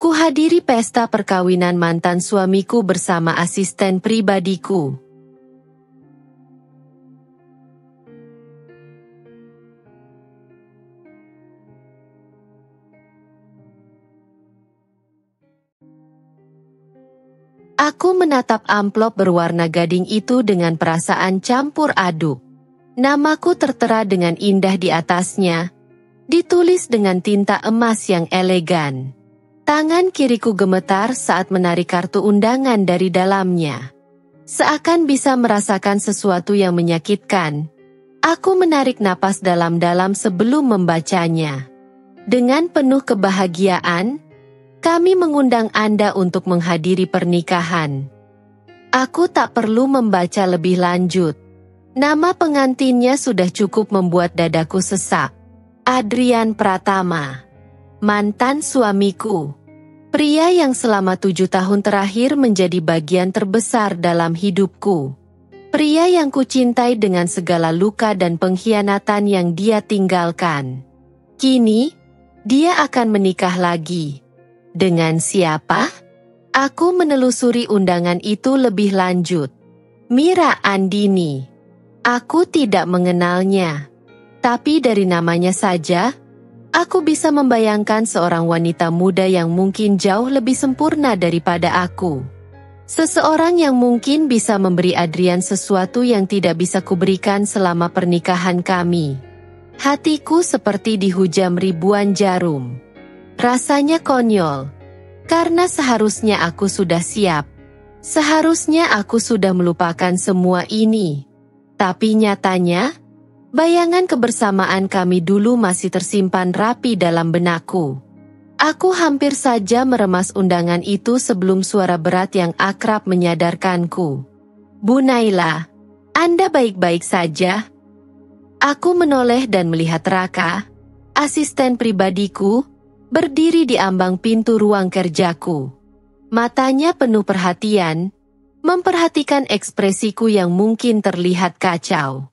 Kuhadiri pesta perkawinan mantan suamiku bersama asisten pribadiku. Aku menatap amplop berwarna gading itu dengan perasaan campur aduk. Namaku tertera dengan indah di atasnya, ditulis dengan tinta emas yang elegan. Tangan kiriku gemetar saat menarik kartu undangan dari dalamnya. Seakan bisa merasakan sesuatu yang menyakitkan. Aku menarik napas dalam-dalam sebelum membacanya. Dengan penuh kebahagiaan, kami mengundang Anda untuk menghadiri pernikahan. Aku tak perlu membaca lebih lanjut. Nama pengantinnya sudah cukup membuat dadaku sesak. Adrian Pratama, mantan suamiku. Pria yang selama 7 tahun terakhir menjadi bagian terbesar dalam hidupku. Pria yang kucintai dengan segala luka dan pengkhianatan yang dia tinggalkan. Kini, dia akan menikah lagi. Dengan siapa? Aku menelusuri undangan itu lebih lanjut. Mira Andini. Aku tidak mengenalnya. Tapi dari namanya saja, aku bisa membayangkan seorang wanita muda yang mungkin jauh lebih sempurna daripada aku. Seseorang yang mungkin bisa memberi Adrian sesuatu yang tidak bisa kuberikan selama pernikahan kami. Hatiku seperti dihujam ribuan jarum. Rasanya konyol. Karena seharusnya aku sudah siap. Seharusnya aku sudah melupakan semua ini. Tapi nyatanya, bayangan kebersamaan kami dulu masih tersimpan rapi dalam benakku. Aku hampir saja meremas undangan itu sebelum suara berat yang akrab menyadarkanku. Bu Naila, Anda baik-baik saja? Aku menoleh dan melihat Raka, asisten pribadiku, berdiri di ambang pintu ruang kerjaku. Matanya penuh perhatian, memperhatikan ekspresiku yang mungkin terlihat kacau.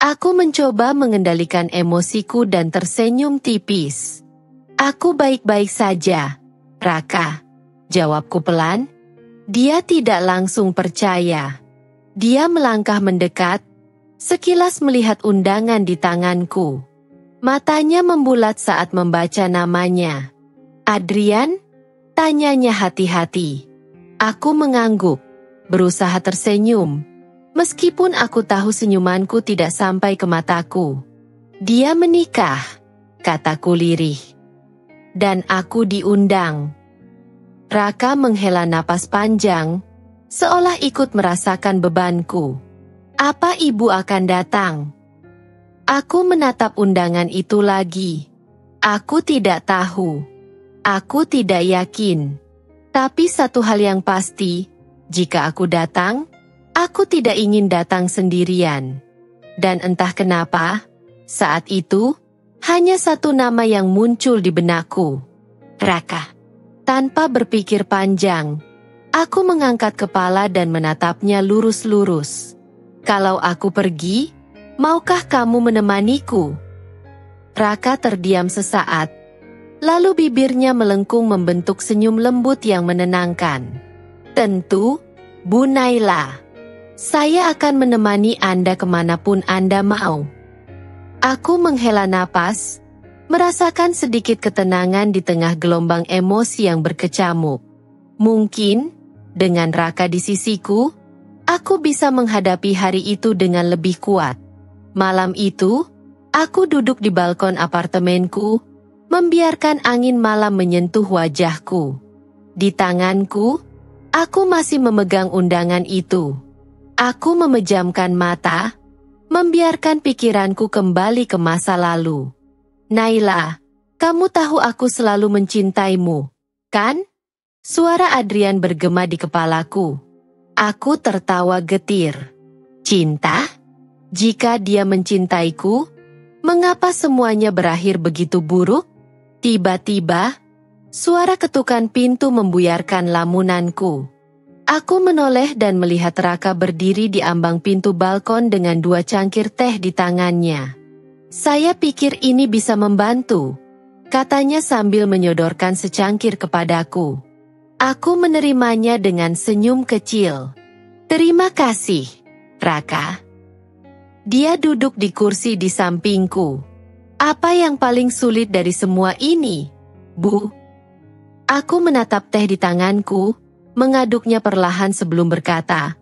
Aku mencoba mengendalikan emosiku dan tersenyum tipis. Aku baik-baik saja, Raka. Jawabku pelan. Dia tidak langsung percaya. Dia melangkah mendekat, sekilas melihat undangan di tanganku. Matanya membulat saat membaca namanya. Adrian? Tanyanya hati-hati. Aku mengangguk, berusaha tersenyum. Meskipun aku tahu senyumanku tidak sampai ke mataku. Dia menikah, kataku lirih. Dan aku diundang. Raka menghela napas panjang, seolah ikut merasakan bebanku. Apa ibu akan datang? Aku menatap undangan itu lagi. Aku tidak tahu. Aku tidak yakin. Tapi satu hal yang pasti, jika aku datang, aku tidak ingin datang sendirian. Dan entah kenapa, saat itu, hanya satu nama yang muncul di benakku. Raka. Tanpa berpikir panjang, aku mengangkat kepala dan menatapnya lurus-lurus. Kalau aku pergi, maukah kamu menemaniku? Raka terdiam sesaat, lalu bibirnya melengkung membentuk senyum lembut yang menenangkan. Tentu, Bu Naila. Saya akan menemani Anda kemanapun Anda mau. Aku menghela napas, merasakan sedikit ketenangan di tengah gelombang emosi yang berkecamuk. Mungkin, dengan Raka di sisiku, aku bisa menghadapi hari itu dengan lebih kuat. Malam itu, aku duduk di balkon apartemenku, membiarkan angin malam menyentuh wajahku. Di tanganku, aku masih memegang undangan itu. Aku memejamkan mata, membiarkan pikiranku kembali ke masa lalu. Naila, kamu tahu aku selalu mencintaimu, kan? Suara Adrian bergema di kepalaku. Aku tertawa getir. Cinta? Jika dia mencintaiku, mengapa semuanya berakhir begitu buruk? Tiba-tiba, suara ketukan pintu membuyarkan lamunanku. Aku menoleh dan melihat Raka berdiri di ambang pintu balkon dengan 2 cangkir teh di tangannya. Saya pikir ini bisa membantu, katanya sambil menyodorkan secangkir kepadaku. Aku menerimanya dengan senyum kecil. Terima kasih, Raka. Dia duduk di kursi di sampingku. Apa yang paling sulit dari semua ini, Bu? Aku menatap teh di tanganku, mengaduknya perlahan sebelum berkata.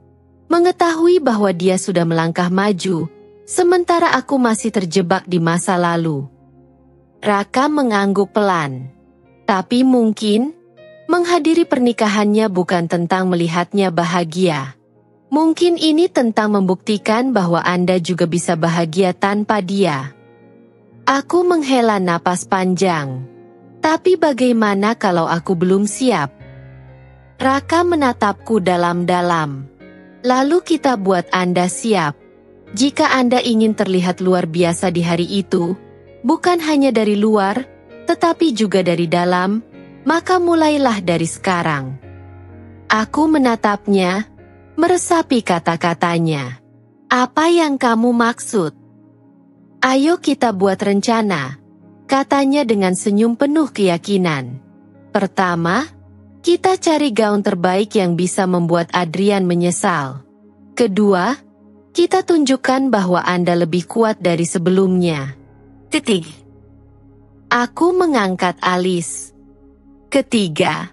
Mengetahui bahwa dia sudah melangkah maju, sementara aku masih terjebak di masa lalu. Raka mengangguk pelan. Tapi mungkin, menghadiri pernikahannya bukan tentang melihatnya bahagia. Mungkin ini tentang membuktikan bahwa Anda juga bisa bahagia tanpa dia. Aku menghela napas panjang. Tapi bagaimana kalau aku belum siap? Raka menatapku dalam-dalam. Lalu kita buat Anda siap. Jika Anda ingin terlihat luar biasa di hari itu, bukan hanya dari luar, tetapi juga dari dalam, maka mulailah dari sekarang. Aku menatapnya, meresapi kata-katanya. Apa yang kamu maksud? Ayo kita buat rencana, katanya dengan senyum penuh keyakinan. Pertama, kita cari gaun terbaik yang bisa membuat Adrian menyesal. Kedua, kita tunjukkan bahwa Anda lebih kuat dari sebelumnya. Titik. Aku mengangkat alis. Ketiga,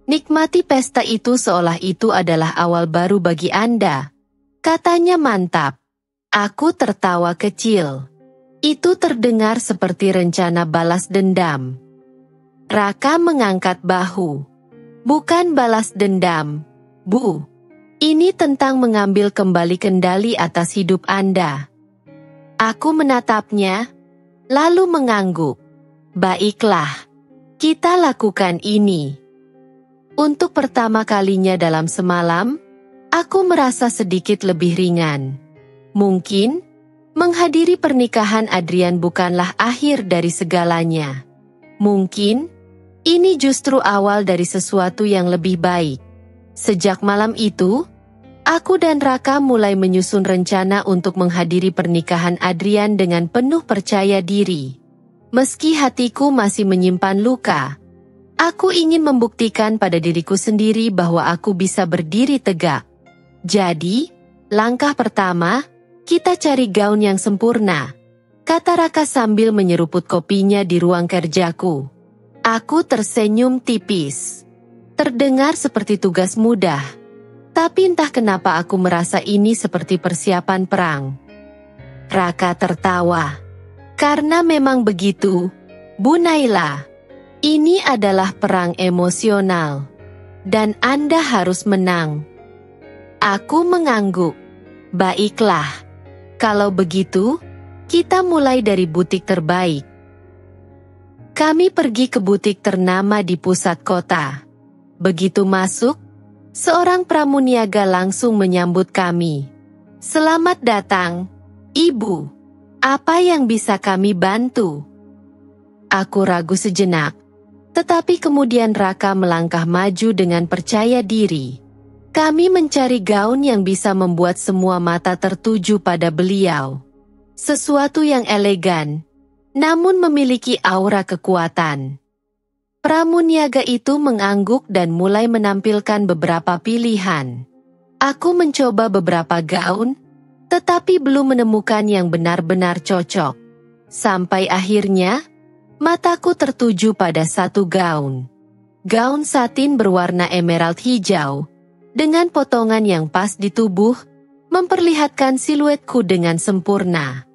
nikmati pesta itu seolah itu adalah awal baru bagi Anda. Katanya mantap. Aku tertawa kecil. Itu terdengar seperti rencana balas dendam. Raka mengangkat bahu. Bukan balas dendam, Bu. Ini tentang mengambil kembali kendali atas hidup Anda. Aku menatapnya, lalu mengangguk. Baiklah, kita lakukan ini. Untuk pertama kalinya dalam semalam, aku merasa sedikit lebih ringan. Mungkin, menghadiri pernikahan Adrian bukanlah akhir dari segalanya. Mungkin, ini justru awal dari sesuatu yang lebih baik. Sejak malam itu, aku dan Raka mulai menyusun rencana untuk menghadiri pernikahan Adrian dengan penuh percaya diri. Meski hatiku masih menyimpan luka, aku ingin membuktikan pada diriku sendiri bahwa aku bisa berdiri tegak. Jadi, langkah pertama, kita cari gaun yang sempurna, kata Raka sambil menyeruput kopinya di ruang kerjaku. Aku tersenyum tipis. Terdengar seperti tugas mudah. Tapi entah kenapa aku merasa ini seperti persiapan perang. Raka tertawa. Karena memang begitu, Bu Naila. Ini adalah perang emosional. Dan Anda harus menang. Aku mengangguk. Baiklah. Kalau begitu, kita mulai dari butik terbaik. Kami pergi ke butik ternama di pusat kota. Begitu masuk, seorang pramuniaga langsung menyambut kami. Selamat datang, Ibu. Apa yang bisa kami bantu? Aku ragu sejenak, tetapi kemudian Raka melangkah maju dengan percaya diri. Kami mencari gaun yang bisa membuat semua mata tertuju pada beliau. Sesuatu yang elegan, namun memiliki aura kekuatan. Pramuniaga itu mengangguk dan mulai menampilkan beberapa pilihan. Aku mencoba beberapa gaun, tetapi belum menemukan yang benar-benar cocok. Sampai akhirnya, mataku tertuju pada satu gaun. Gaun satin berwarna emerald hijau, dengan potongan yang pas di tubuh, memperlihatkan siluetku dengan sempurna.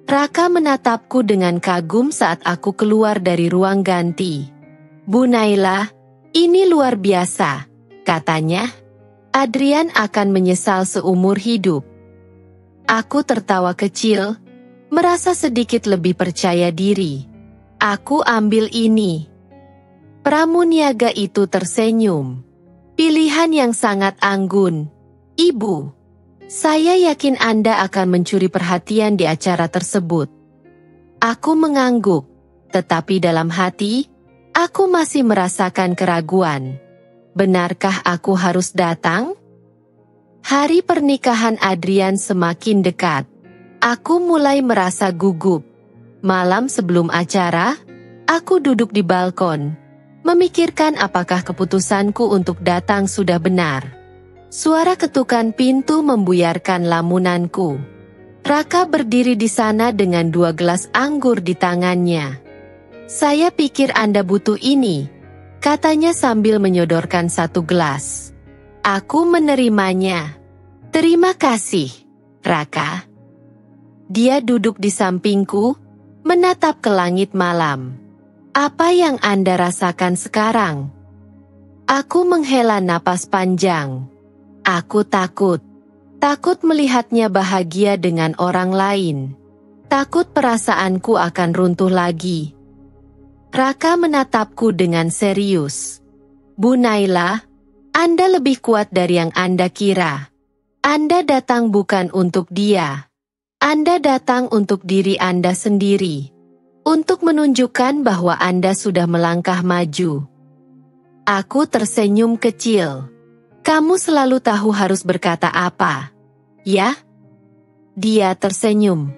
Raka menatapku dengan kagum saat aku keluar dari ruang ganti. Bu Naila, ini luar biasa, katanya. Adrian akan menyesal seumur hidup. Aku tertawa kecil, merasa sedikit lebih percaya diri. Aku ambil ini. Pramuniaga itu tersenyum. Pilihan yang sangat anggun. Ibu, saya yakin Anda akan mencuri perhatian di acara tersebut. Aku mengangguk, tetapi dalam hati, aku masih merasakan keraguan. Benarkah aku harus datang? Hari pernikahan Adrian semakin dekat. Aku mulai merasa gugup. Malam sebelum acara, Aku duduk di balkon, memikirkan apakah keputusanku untuk datang sudah benar. Suara ketukan pintu membuyarkan lamunanku. Raka berdiri di sana dengan 2 gelas anggur di tangannya. "Saya pikir Anda butuh ini," katanya sambil menyodorkan 1 gelas. Aku menerimanya. "Terima kasih, Raka." Dia duduk di sampingku, menatap ke langit malam. "Apa yang Anda rasakan sekarang?" Aku menghela napas panjang. Aku takut. Takut melihatnya bahagia dengan orang lain. Takut perasaanku akan runtuh lagi. Raka menatapku dengan serius. "Bu Naila, Anda lebih kuat dari yang Anda kira. Anda datang bukan untuk dia. Anda datang untuk diri Anda sendiri. Untuk menunjukkan bahwa Anda sudah melangkah maju." Aku tersenyum kecil. "Kamu selalu tahu harus berkata apa, ya?" Dia tersenyum.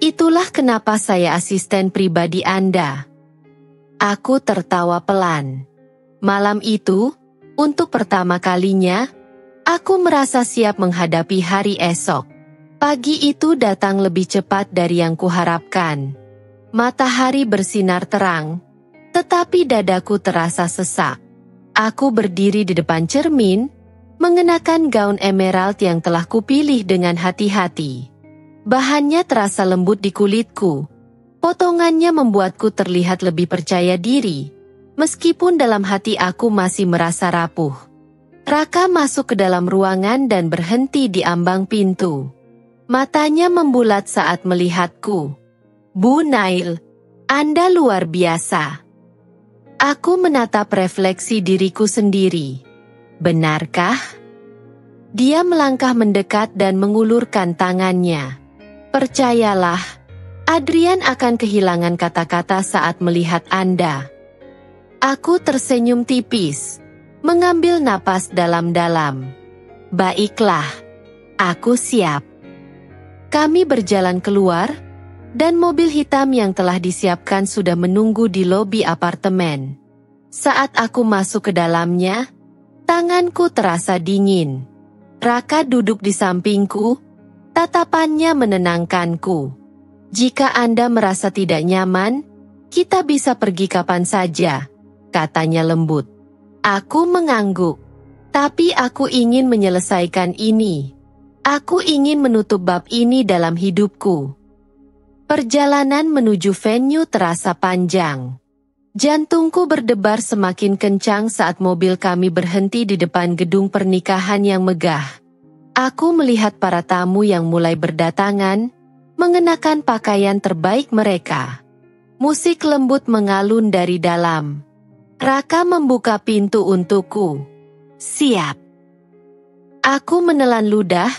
"Itulah kenapa saya asisten pribadi Anda." Aku tertawa pelan. Malam itu, untuk pertama kalinya, aku merasa siap menghadapi hari esok. Pagi itu datang lebih cepat dari yang kuharapkan. Matahari bersinar terang, tetapi dadaku terasa sesak. Aku berdiri di depan cermin, mengenakan gaun emerald yang telah kupilih dengan hati-hati. Bahannya terasa lembut di kulitku. Potongannya membuatku terlihat lebih percaya diri, meskipun dalam hati aku masih merasa rapuh. Raka masuk ke dalam ruangan dan berhenti di ambang pintu. Matanya membulat saat melihatku. "Bu Nail, Anda luar biasa." Aku menatap refleksi diriku sendiri. "Benarkah?" Dia melangkah mendekat dan mengulurkan tangannya. "Percayalah, Adrian akan kehilangan kata-kata saat melihat Anda." Aku tersenyum tipis, mengambil napas dalam-dalam. "Baiklah, aku siap." Kami berjalan keluar, dan mobil hitam yang telah disiapkan sudah menunggu di lobi apartemen. Saat aku masuk ke dalamnya, tanganku terasa dingin. Raka duduk di sampingku, tatapannya menenangkanku. "Jika Anda merasa tidak nyaman, kita bisa pergi kapan saja," katanya lembut. Aku mengangguk. "Tapi aku ingin menyelesaikan ini. Aku ingin menutup bab ini dalam hidupku." Perjalanan menuju venue terasa panjang. Jantungku berdebar semakin kencang saat mobil kami berhenti di depan gedung pernikahan yang megah. Aku melihat para tamu yang mulai berdatangan, mengenakan pakaian terbaik mereka. Musik lembut mengalun dari dalam. Raka membuka pintu untukku. "Siap." Aku menelan ludah,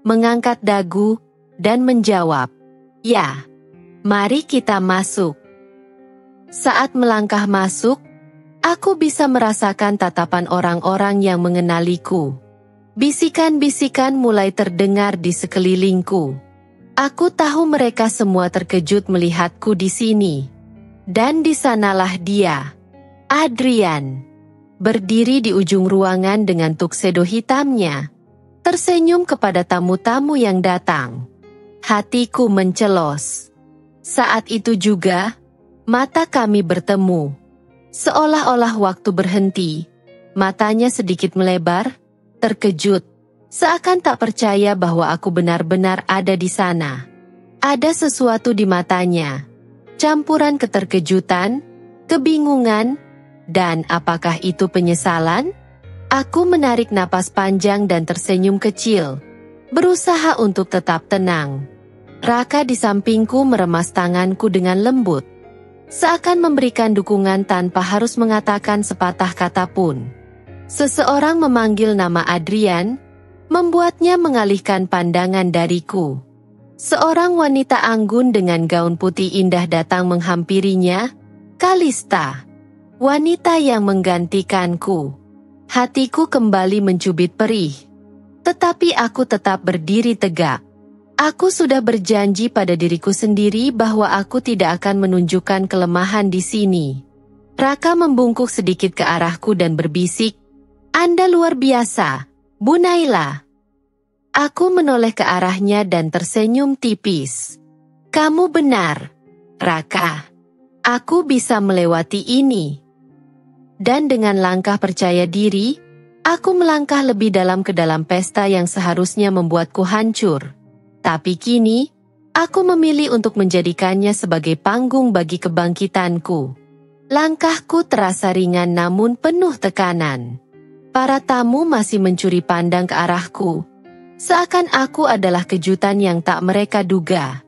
mengangkat dagu, dan menjawab, "Ya, mari kita masuk." Saat melangkah masuk, aku bisa merasakan tatapan orang-orang yang mengenaliku. Bisikan-bisikan mulai terdengar di sekelilingku. Aku tahu mereka semua terkejut melihatku di sini. Dan di sanalah dia, Adrian, berdiri di ujung ruangan dengan tuxedo hitamnya, tersenyum kepada tamu-tamu yang datang. Hatiku mencelos. Saat itu juga, mata kami bertemu. Seolah-olah waktu berhenti, matanya sedikit melebar, terkejut. Seakan tak percaya bahwa aku benar-benar ada di sana. Ada sesuatu di matanya. Campuran keterkejutan, kebingungan, dan apakah itu penyesalan? Aku menarik napas panjang dan tersenyum kecil, berusaha untuk tetap tenang. Raka di sampingku meremas tanganku dengan lembut, seakan memberikan dukungan tanpa harus mengatakan sepatah kata pun. Seseorang memanggil nama Adrian, membuatnya mengalihkan pandangan dariku. Seorang wanita anggun dengan gaun putih indah datang menghampirinya, Kalista, wanita yang menggantikanku. Hatiku kembali mencubit perih, tetapi aku tetap berdiri tegak. Aku sudah berjanji pada diriku sendiri bahwa aku tidak akan menunjukkan kelemahan di sini. Raka membungkuk sedikit ke arahku dan berbisik, "Anda luar biasa, Bu Naila." Aku menoleh ke arahnya dan tersenyum tipis. "Kamu benar, Raka. Aku bisa melewati ini." Dan dengan langkah percaya diri, aku melangkah lebih dalam ke dalam pesta yang seharusnya membuatku hancur. Tapi kini, aku memilih untuk menjadikannya sebagai panggung bagi kebangkitanku. Langkahku terasa ringan namun penuh tekanan. Para tamu masih mencuri pandang ke arahku. Seakan aku adalah kejutan yang tak mereka duga.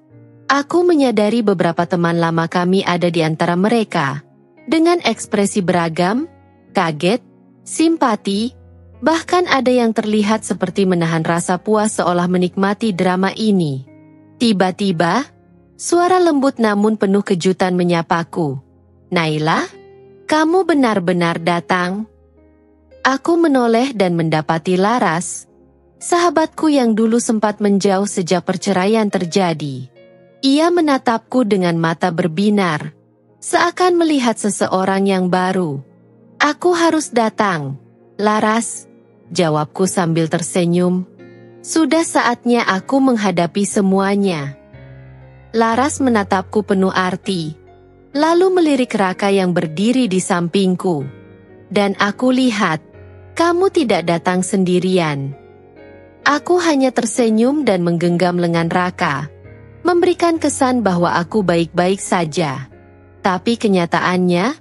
Aku menyadari beberapa teman lama kami ada di antara mereka. Dengan ekspresi beragam, kaget, simpati, bahkan ada yang terlihat seperti menahan rasa puas seolah menikmati drama ini. Tiba-tiba, suara lembut namun penuh kejutan menyapaku. "Naila, kamu benar-benar datang?" Aku menoleh dan mendapati Laras, sahabatku yang dulu sempat menjauh sejak perceraian terjadi. Ia menatapku dengan mata berbinar, seakan melihat seseorang yang baru. "Aku harus datang, Laras," jawabku sambil tersenyum. "Sudah saatnya aku menghadapi semuanya." Laras menatapku penuh arti, lalu melirik Raka yang berdiri di sampingku. "Dan aku lihat, kamu tidak datang sendirian." Aku hanya tersenyum dan menggenggam lengan Raka, memberikan kesan bahwa aku baik-baik saja. Tapi kenyataannya,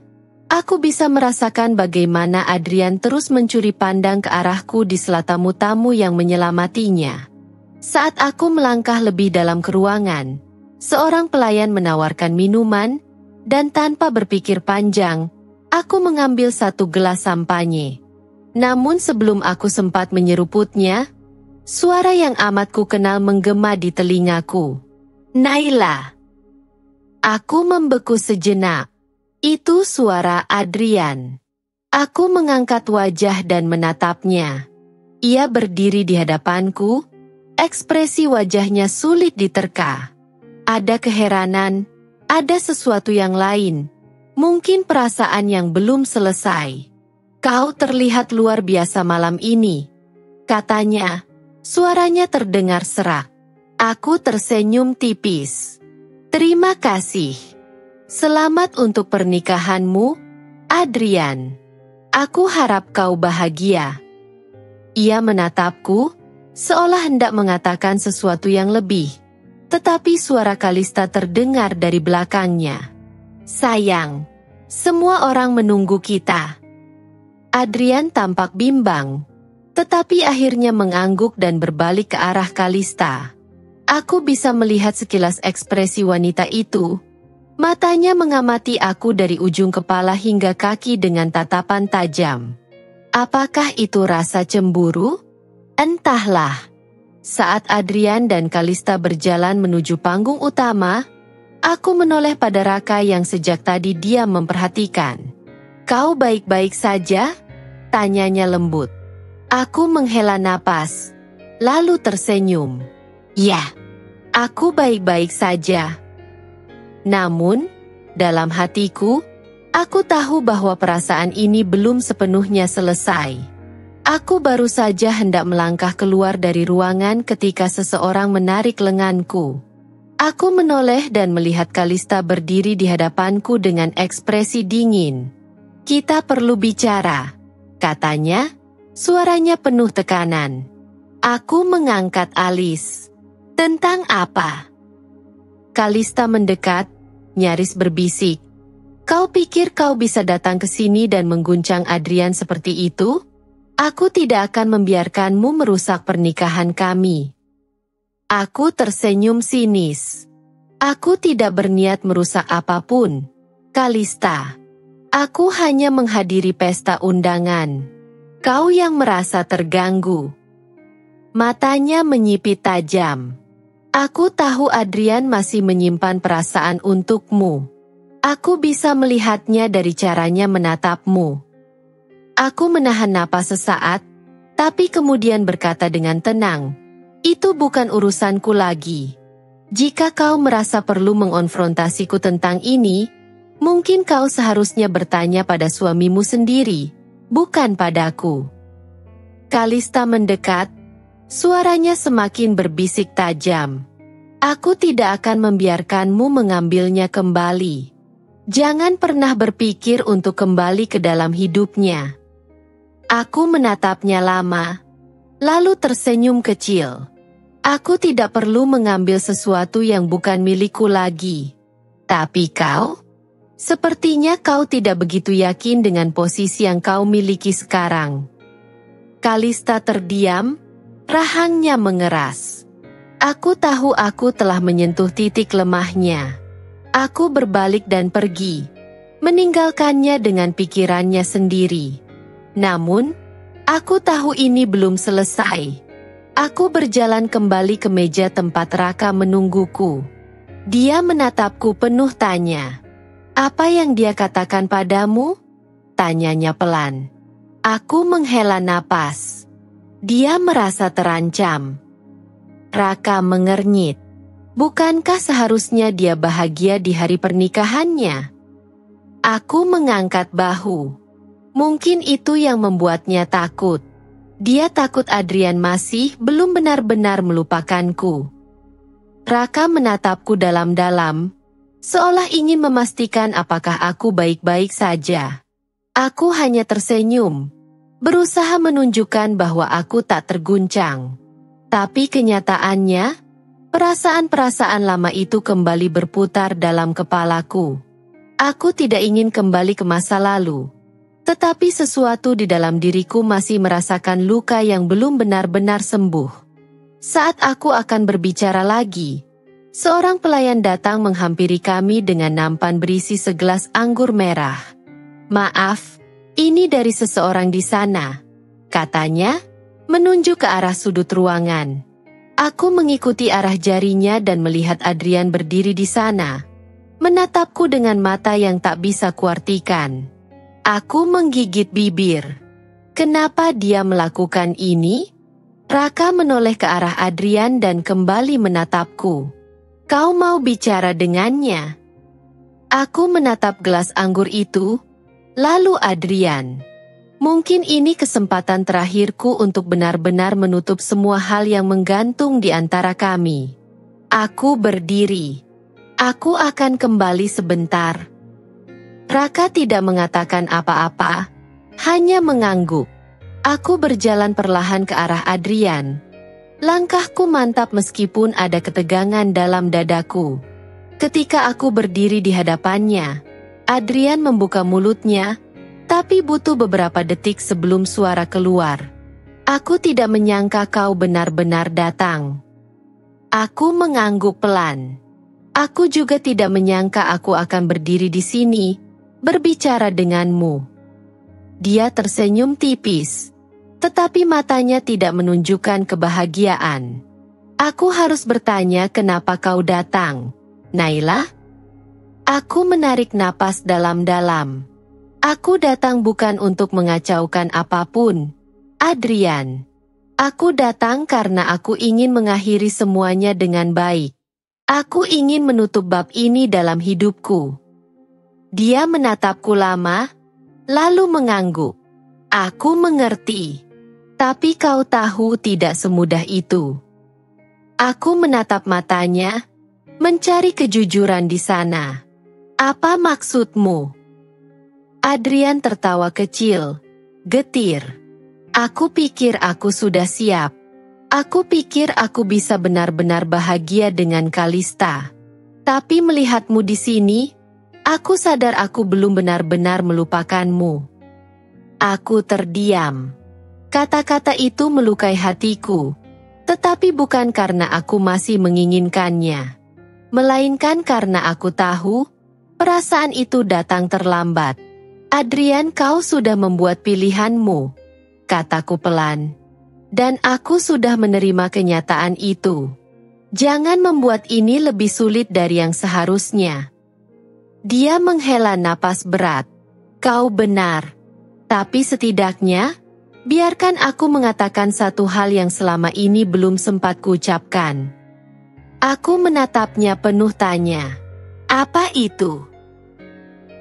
aku bisa merasakan bagaimana Adrian terus mencuri pandang ke arahku di sela tamu-tamu yang menyelamatinya. Saat aku melangkah lebih dalam ke ruangan, seorang pelayan menawarkan minuman, dan tanpa berpikir panjang, aku mengambil satu gelas sampanye. Namun sebelum aku sempat menyeruputnya, suara yang amat ku kenal menggema di telingaku. "Naila." Aku membeku sejenak. Itu suara Adrian. Aku mengangkat wajah dan menatapnya. Ia berdiri di hadapanku, ekspresi wajahnya sulit diterka. Ada keheranan, ada sesuatu yang lain, mungkin perasaan yang belum selesai. "Kau terlihat luar biasa malam ini," katanya. Suaranya terdengar serak. Aku tersenyum tipis. "Terima kasih. Selamat untuk pernikahanmu, Adrian. Aku harap kau bahagia." Ia menatapku, seolah hendak mengatakan sesuatu yang lebih. Tetapi suara Kalista terdengar dari belakangnya. "Sayang, semua orang menunggu kita." Adrian tampak bimbang, tetapi akhirnya mengangguk dan berbalik ke arah Kalista. Aku bisa melihat sekilas ekspresi wanita itu. Matanya mengamati aku dari ujung kepala hingga kaki dengan tatapan tajam. Apakah itu rasa cemburu? Entahlah. Saat Adrian dan Kalista berjalan menuju panggung utama, aku menoleh pada Raka yang sejak tadi diam memperhatikan. "Kau baik-baik saja?" tanyanya lembut. Aku menghela napas, lalu tersenyum. "Ya, aku baik-baik saja." Namun, dalam hatiku, aku tahu bahwa perasaan ini belum sepenuhnya selesai. Aku baru saja hendak melangkah keluar dari ruangan ketika seseorang menarik lenganku. Aku menoleh dan melihat Kalista berdiri di hadapanku dengan ekspresi dingin. "Kita perlu bicara," katanya. Suaranya penuh tekanan. Aku mengangkat alis. "Tentang apa?" Kalista mendekat, nyaris berbisik. "Kau pikir kau bisa datang ke sini dan mengguncang Adrian seperti itu? Aku tidak akan membiarkanmu merusak pernikahan kami." Aku tersenyum sinis. "Aku tidak berniat merusak apapun, Kalista. Aku hanya menghadiri pesta undangan. Kau yang merasa terganggu." Matanya menyipit tajam. "Aku tahu Adrian masih menyimpan perasaan untukmu. Aku bisa melihatnya dari caranya menatapmu." Aku menahan napas sesaat, tapi kemudian berkata dengan tenang, Itu bukan urusanku lagi. Jika kau merasa perlu mengonfrontasiku tentang ini, mungkin kau seharusnya bertanya pada suamimu sendiri, bukan padaku. Kalista mendekat, suaranya semakin berbisik tajam. Aku tidak akan membiarkanmu mengambilnya kembali. Jangan pernah berpikir untuk kembali ke dalam hidupnya. Aku menatapnya lama, lalu tersenyum kecil. Aku tidak perlu mengambil sesuatu yang bukan milikku lagi. Tapi kau? Sepertinya kau tidak begitu yakin dengan posisi yang kau miliki sekarang. Kalista terdiam, rahangnya mengeras. Aku tahu aku telah menyentuh titik lemahnya. Aku berbalik dan pergi, meninggalkannya dengan pikirannya sendiri. Namun, aku tahu ini belum selesai. Aku berjalan kembali ke meja tempat Raka menungguku. Dia menatapku penuh tanya. Apa yang dia katakan padamu? Tanyanya pelan. Aku menghela napas. Dia merasa terancam. Raka mengernyit. Bukankah seharusnya dia bahagia di hari pernikahannya? Aku mengangkat bahu. Mungkin itu yang membuatnya takut. Dia takut Adrian masih belum benar-benar melupakanku. Raka menatapku dalam-dalam, seolah ingin memastikan apakah aku baik-baik saja. Aku hanya tersenyum, berusaha menunjukkan bahwa aku tak terguncang. Tapi kenyataannya, perasaan-perasaan lama itu kembali berputar dalam kepalaku. Aku tidak ingin kembali ke masa lalu. Tetapi sesuatu di dalam diriku masih merasakan luka yang belum benar-benar sembuh. Saat aku akan berbicara lagi, seorang pelayan datang menghampiri kami dengan nampan berisi segelas anggur merah. Maaf, ini dari seseorang di sana, katanya, menunjuk ke arah sudut ruangan. Aku mengikuti arah jarinya dan melihat Adrian berdiri di sana, menatapku dengan mata yang tak bisa kuartikan. Aku menggigit bibir. Kenapa dia melakukan ini? Raka menoleh ke arah Adrian dan kembali menatapku. Kau mau bicara dengannya? Aku menatap gelas anggur itu, lalu Adrian. Mungkin ini kesempatan terakhirku untuk benar-benar menutup semua hal yang menggantung di antara kami. Aku berdiri. Aku akan kembali sebentar. Raka tidak mengatakan apa-apa, hanya mengangguk. Aku berjalan perlahan ke arah Adrian. Langkahku mantap meskipun ada ketegangan dalam dadaku. Ketika aku berdiri di hadapannya, Adrian membuka mulutnya, tapi butuh beberapa detik sebelum suara keluar. Aku tidak menyangka kau benar-benar datang. Aku mengangguk pelan. Aku juga tidak menyangka aku akan berdiri di sini, berbicara denganmu. Dia tersenyum tipis, tetapi matanya tidak menunjukkan kebahagiaan. Aku harus bertanya kenapa kau datang, Naila? Aku menarik napas dalam-dalam. Aku datang bukan untuk mengacaukan apapun, Adrian. Aku datang karena aku ingin mengakhiri semuanya dengan baik. Aku ingin menutup bab ini dalam hidupku. Dia menatapku lama, lalu mengangguk. Aku mengerti. Tapi kau tahu tidak semudah itu. Aku menatap matanya, mencari kejujuran di sana. Apa maksudmu? Adrian tertawa kecil, getir. Aku pikir aku sudah siap. Aku pikir aku bisa benar-benar bahagia dengan Kalista. Tapi melihatmu di sini, aku sadar aku belum benar-benar melupakanmu. Aku terdiam. Kata-kata itu melukai hatiku, tetapi bukan karena aku masih menginginkannya, melainkan karena aku tahu, perasaan itu datang terlambat. Adrian, kau sudah membuat pilihanmu, kataku pelan. Dan aku sudah menerima kenyataan itu. Jangan membuat ini lebih sulit dari yang seharusnya. Dia menghela napas berat. Kau benar. Tapi setidaknya, Biarkan aku mengatakan satu hal yang selama ini belum sempat kuucapkan. Aku menatapnya penuh tanya. Apa itu?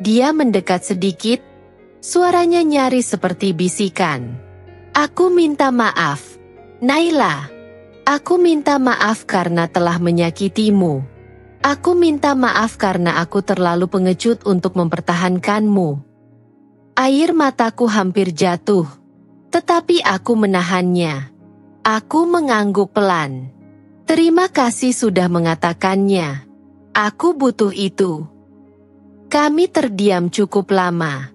Dia mendekat sedikit, suaranya nyaris seperti bisikan. Aku minta maaf, Naila. Aku minta maaf karena telah menyakitimu. Aku minta maaf karena aku terlalu pengecut untuk mempertahankanmu. Air mataku hampir jatuh, tetapi aku menahannya. Aku mengangguk pelan. Terima kasih sudah mengatakannya. Aku butuh itu. Kami terdiam cukup lama.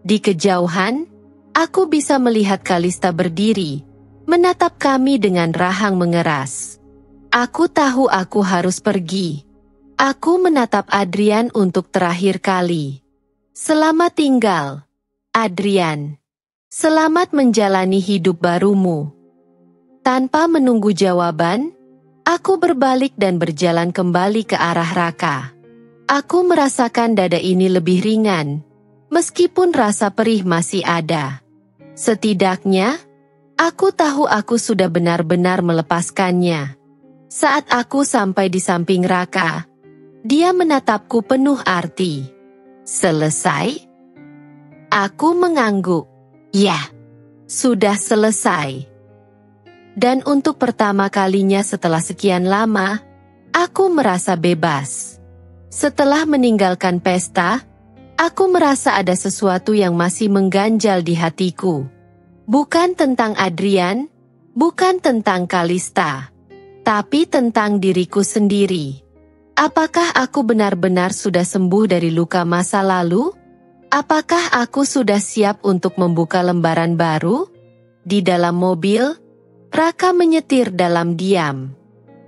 Di kejauhan, aku bisa melihat Kalista berdiri, menatap kami dengan rahang mengeras. Aku tahu aku harus pergi. Aku menatap Adrian untuk terakhir kali. Selamat tinggal, Adrian. Selamat menjalani hidup barumu. Tanpa menunggu jawaban, aku berbalik dan berjalan kembali ke arah Raka. Aku merasakan dada ini lebih ringan, meskipun rasa perih masih ada. Setidaknya, aku tahu aku sudah benar-benar melepaskannya. Saat aku sampai di samping Raka, dia menatapku penuh arti. Selesai? Aku mengangguk. Ya, sudah selesai. Dan untuk pertama kalinya setelah sekian lama, aku merasa bebas. Setelah meninggalkan pesta, aku merasa ada sesuatu yang masih mengganjal di hatiku. Bukan tentang Adrian, bukan tentang Kalista, tapi tentang diriku sendiri. Apakah aku benar-benar sudah sembuh dari luka masa lalu? Apakah aku sudah siap untuk membuka lembaran baru? Di dalam mobil, Raka menyetir dalam diam.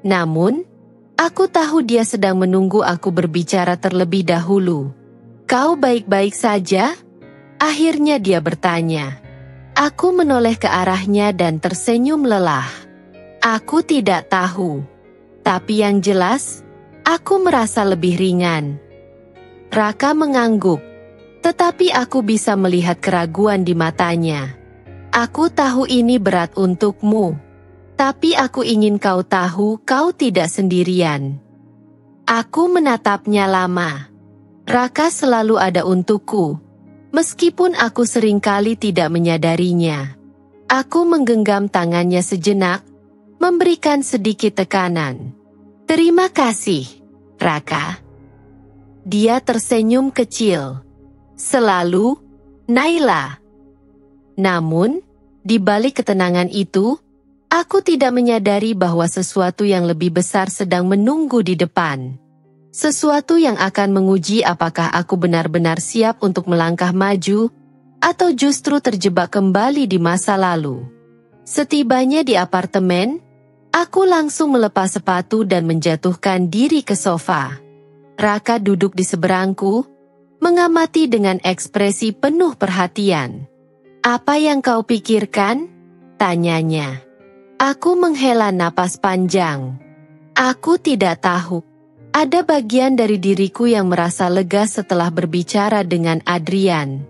Namun, aku tahu dia sedang menunggu aku berbicara terlebih dahulu. Kau baik-baik saja? Akhirnya dia bertanya. Aku menoleh ke arahnya dan tersenyum lelah. Aku tidak tahu. Tapi yang jelas, aku merasa lebih ringan. Raka mengangguk. Tetapi aku bisa melihat keraguan di matanya. Aku tahu ini berat untukmu. Tapi aku ingin kau tahu kau tidak sendirian. Aku menatapnya lama. Raka selalu ada untukku, meskipun aku seringkali tidak menyadarinya. Aku menggenggam tangannya sejenak, memberikan sedikit tekanan. Terima kasih, Raka. Dia tersenyum kecil. Selalu, Naila. Namun, di balik ketenangan itu, aku tidak menyadari bahwa sesuatu yang lebih besar sedang menunggu di depan. Sesuatu yang akan menguji apakah aku benar-benar siap untuk melangkah maju, atau justru terjebak kembali di masa lalu. Setibanya di apartemen, aku langsung melepas sepatu dan menjatuhkan diri ke sofa. Raka duduk di seberangku, mengamati dengan ekspresi penuh perhatian. Apa yang kau pikirkan? Tanyanya. Aku menghela napas panjang. Aku tidak tahu. Ada bagian dari diriku yang merasa lega setelah berbicara dengan Adrian.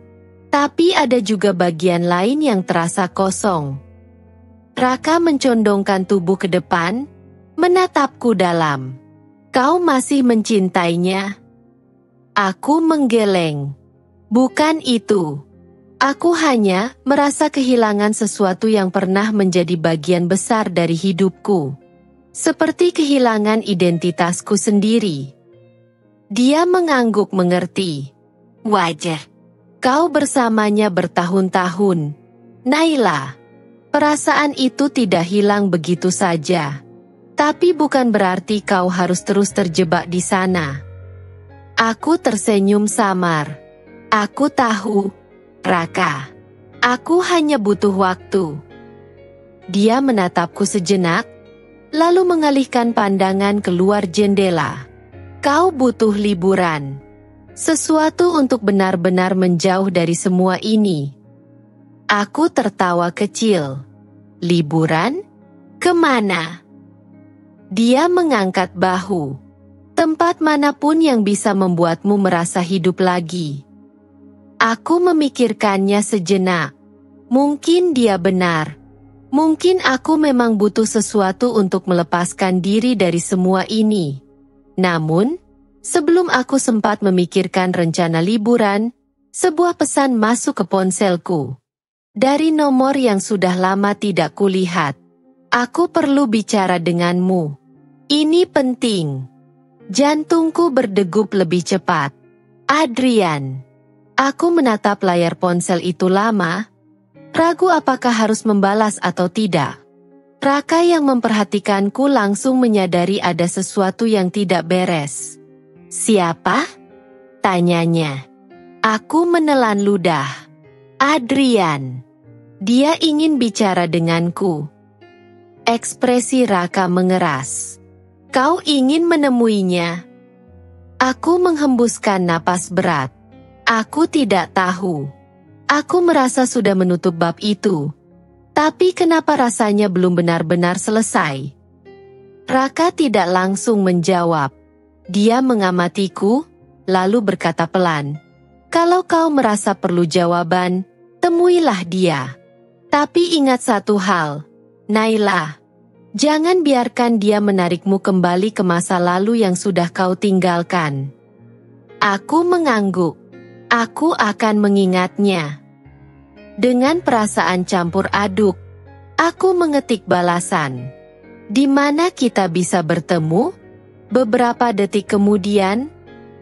Tapi ada juga bagian lain yang terasa kosong. Raka mencondongkan tubuh ke depan, menatapku dalam. Kau masih mencintainya? Aku menggeleng. Bukan itu. Aku hanya merasa kehilangan sesuatu yang pernah menjadi bagian besar dari hidupku. Seperti kehilangan identitasku sendiri. Dia mengangguk mengerti. Wajar. Kau bersamanya bertahun-tahun. Naila. Perasaan itu tidak hilang begitu saja. Tapi bukan berarti kau harus terus terjebak di sana. Aku tersenyum samar. Aku tahu. Raka, aku hanya butuh waktu. Dia menatapku sejenak, lalu mengalihkan pandangan keluar jendela. Kau butuh liburan. Sesuatu untuk benar-benar menjauh dari semua ini. Aku tertawa kecil. Liburan? Kemana? Dia mengangkat bahu. Tempat manapun yang bisa membuatmu merasa hidup lagi. Aku memikirkannya sejenak. Mungkin dia benar. Mungkin aku memang butuh sesuatu untuk melepaskan diri dari semua ini. Namun, sebelum aku sempat memikirkan rencana liburan, sebuah pesan masuk ke ponselku. Dari nomor yang sudah lama tidak kulihat. Aku perlu bicara denganmu. Ini penting. Jantungku berdegup lebih cepat. Adrian. Aku menatap layar ponsel itu lama, ragu apakah harus membalas atau tidak. Raka yang memperhatikanku langsung menyadari ada sesuatu yang tidak beres. Siapa? Tanyanya. Aku menelan ludah. Adrian. Dia ingin bicara denganku. Ekspresi Raka mengeras. Kau ingin menemuinya? Aku menghembuskan napas berat. Aku tidak tahu. Aku merasa sudah menutup bab itu. Tapi kenapa rasanya belum benar-benar selesai? Raka tidak langsung menjawab. Dia mengamatiku, lalu berkata pelan. Kalau kau merasa perlu jawaban, temuilah dia. Tapi ingat satu hal, Naila. Jangan biarkan dia menarikmu kembali ke masa lalu yang sudah kau tinggalkan. Aku mengangguk. Aku akan mengingatnya. Dengan perasaan campur aduk, aku mengetik balasan. Di mana kita bisa bertemu? Beberapa detik kemudian,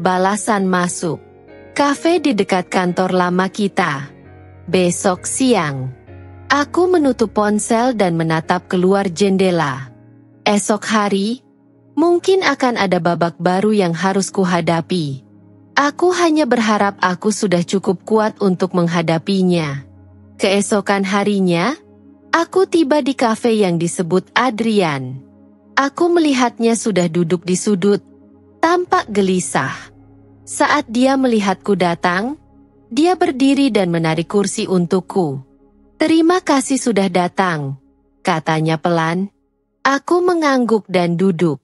balasan masuk. Kafe di dekat kantor lama kita. Besok siang. Aku menutup ponsel dan menatap keluar jendela. Esok hari, mungkin akan ada babak baru yang harus kuhadapi. Aku hanya berharap aku sudah cukup kuat untuk menghadapinya. Keesokan harinya, aku tiba di kafe yang disebut Adrian. Aku melihatnya sudah duduk di sudut, tampak gelisah. Saat dia melihatku datang, dia berdiri dan menarik kursi untukku. Terima kasih sudah datang, katanya pelan. Aku mengangguk dan duduk.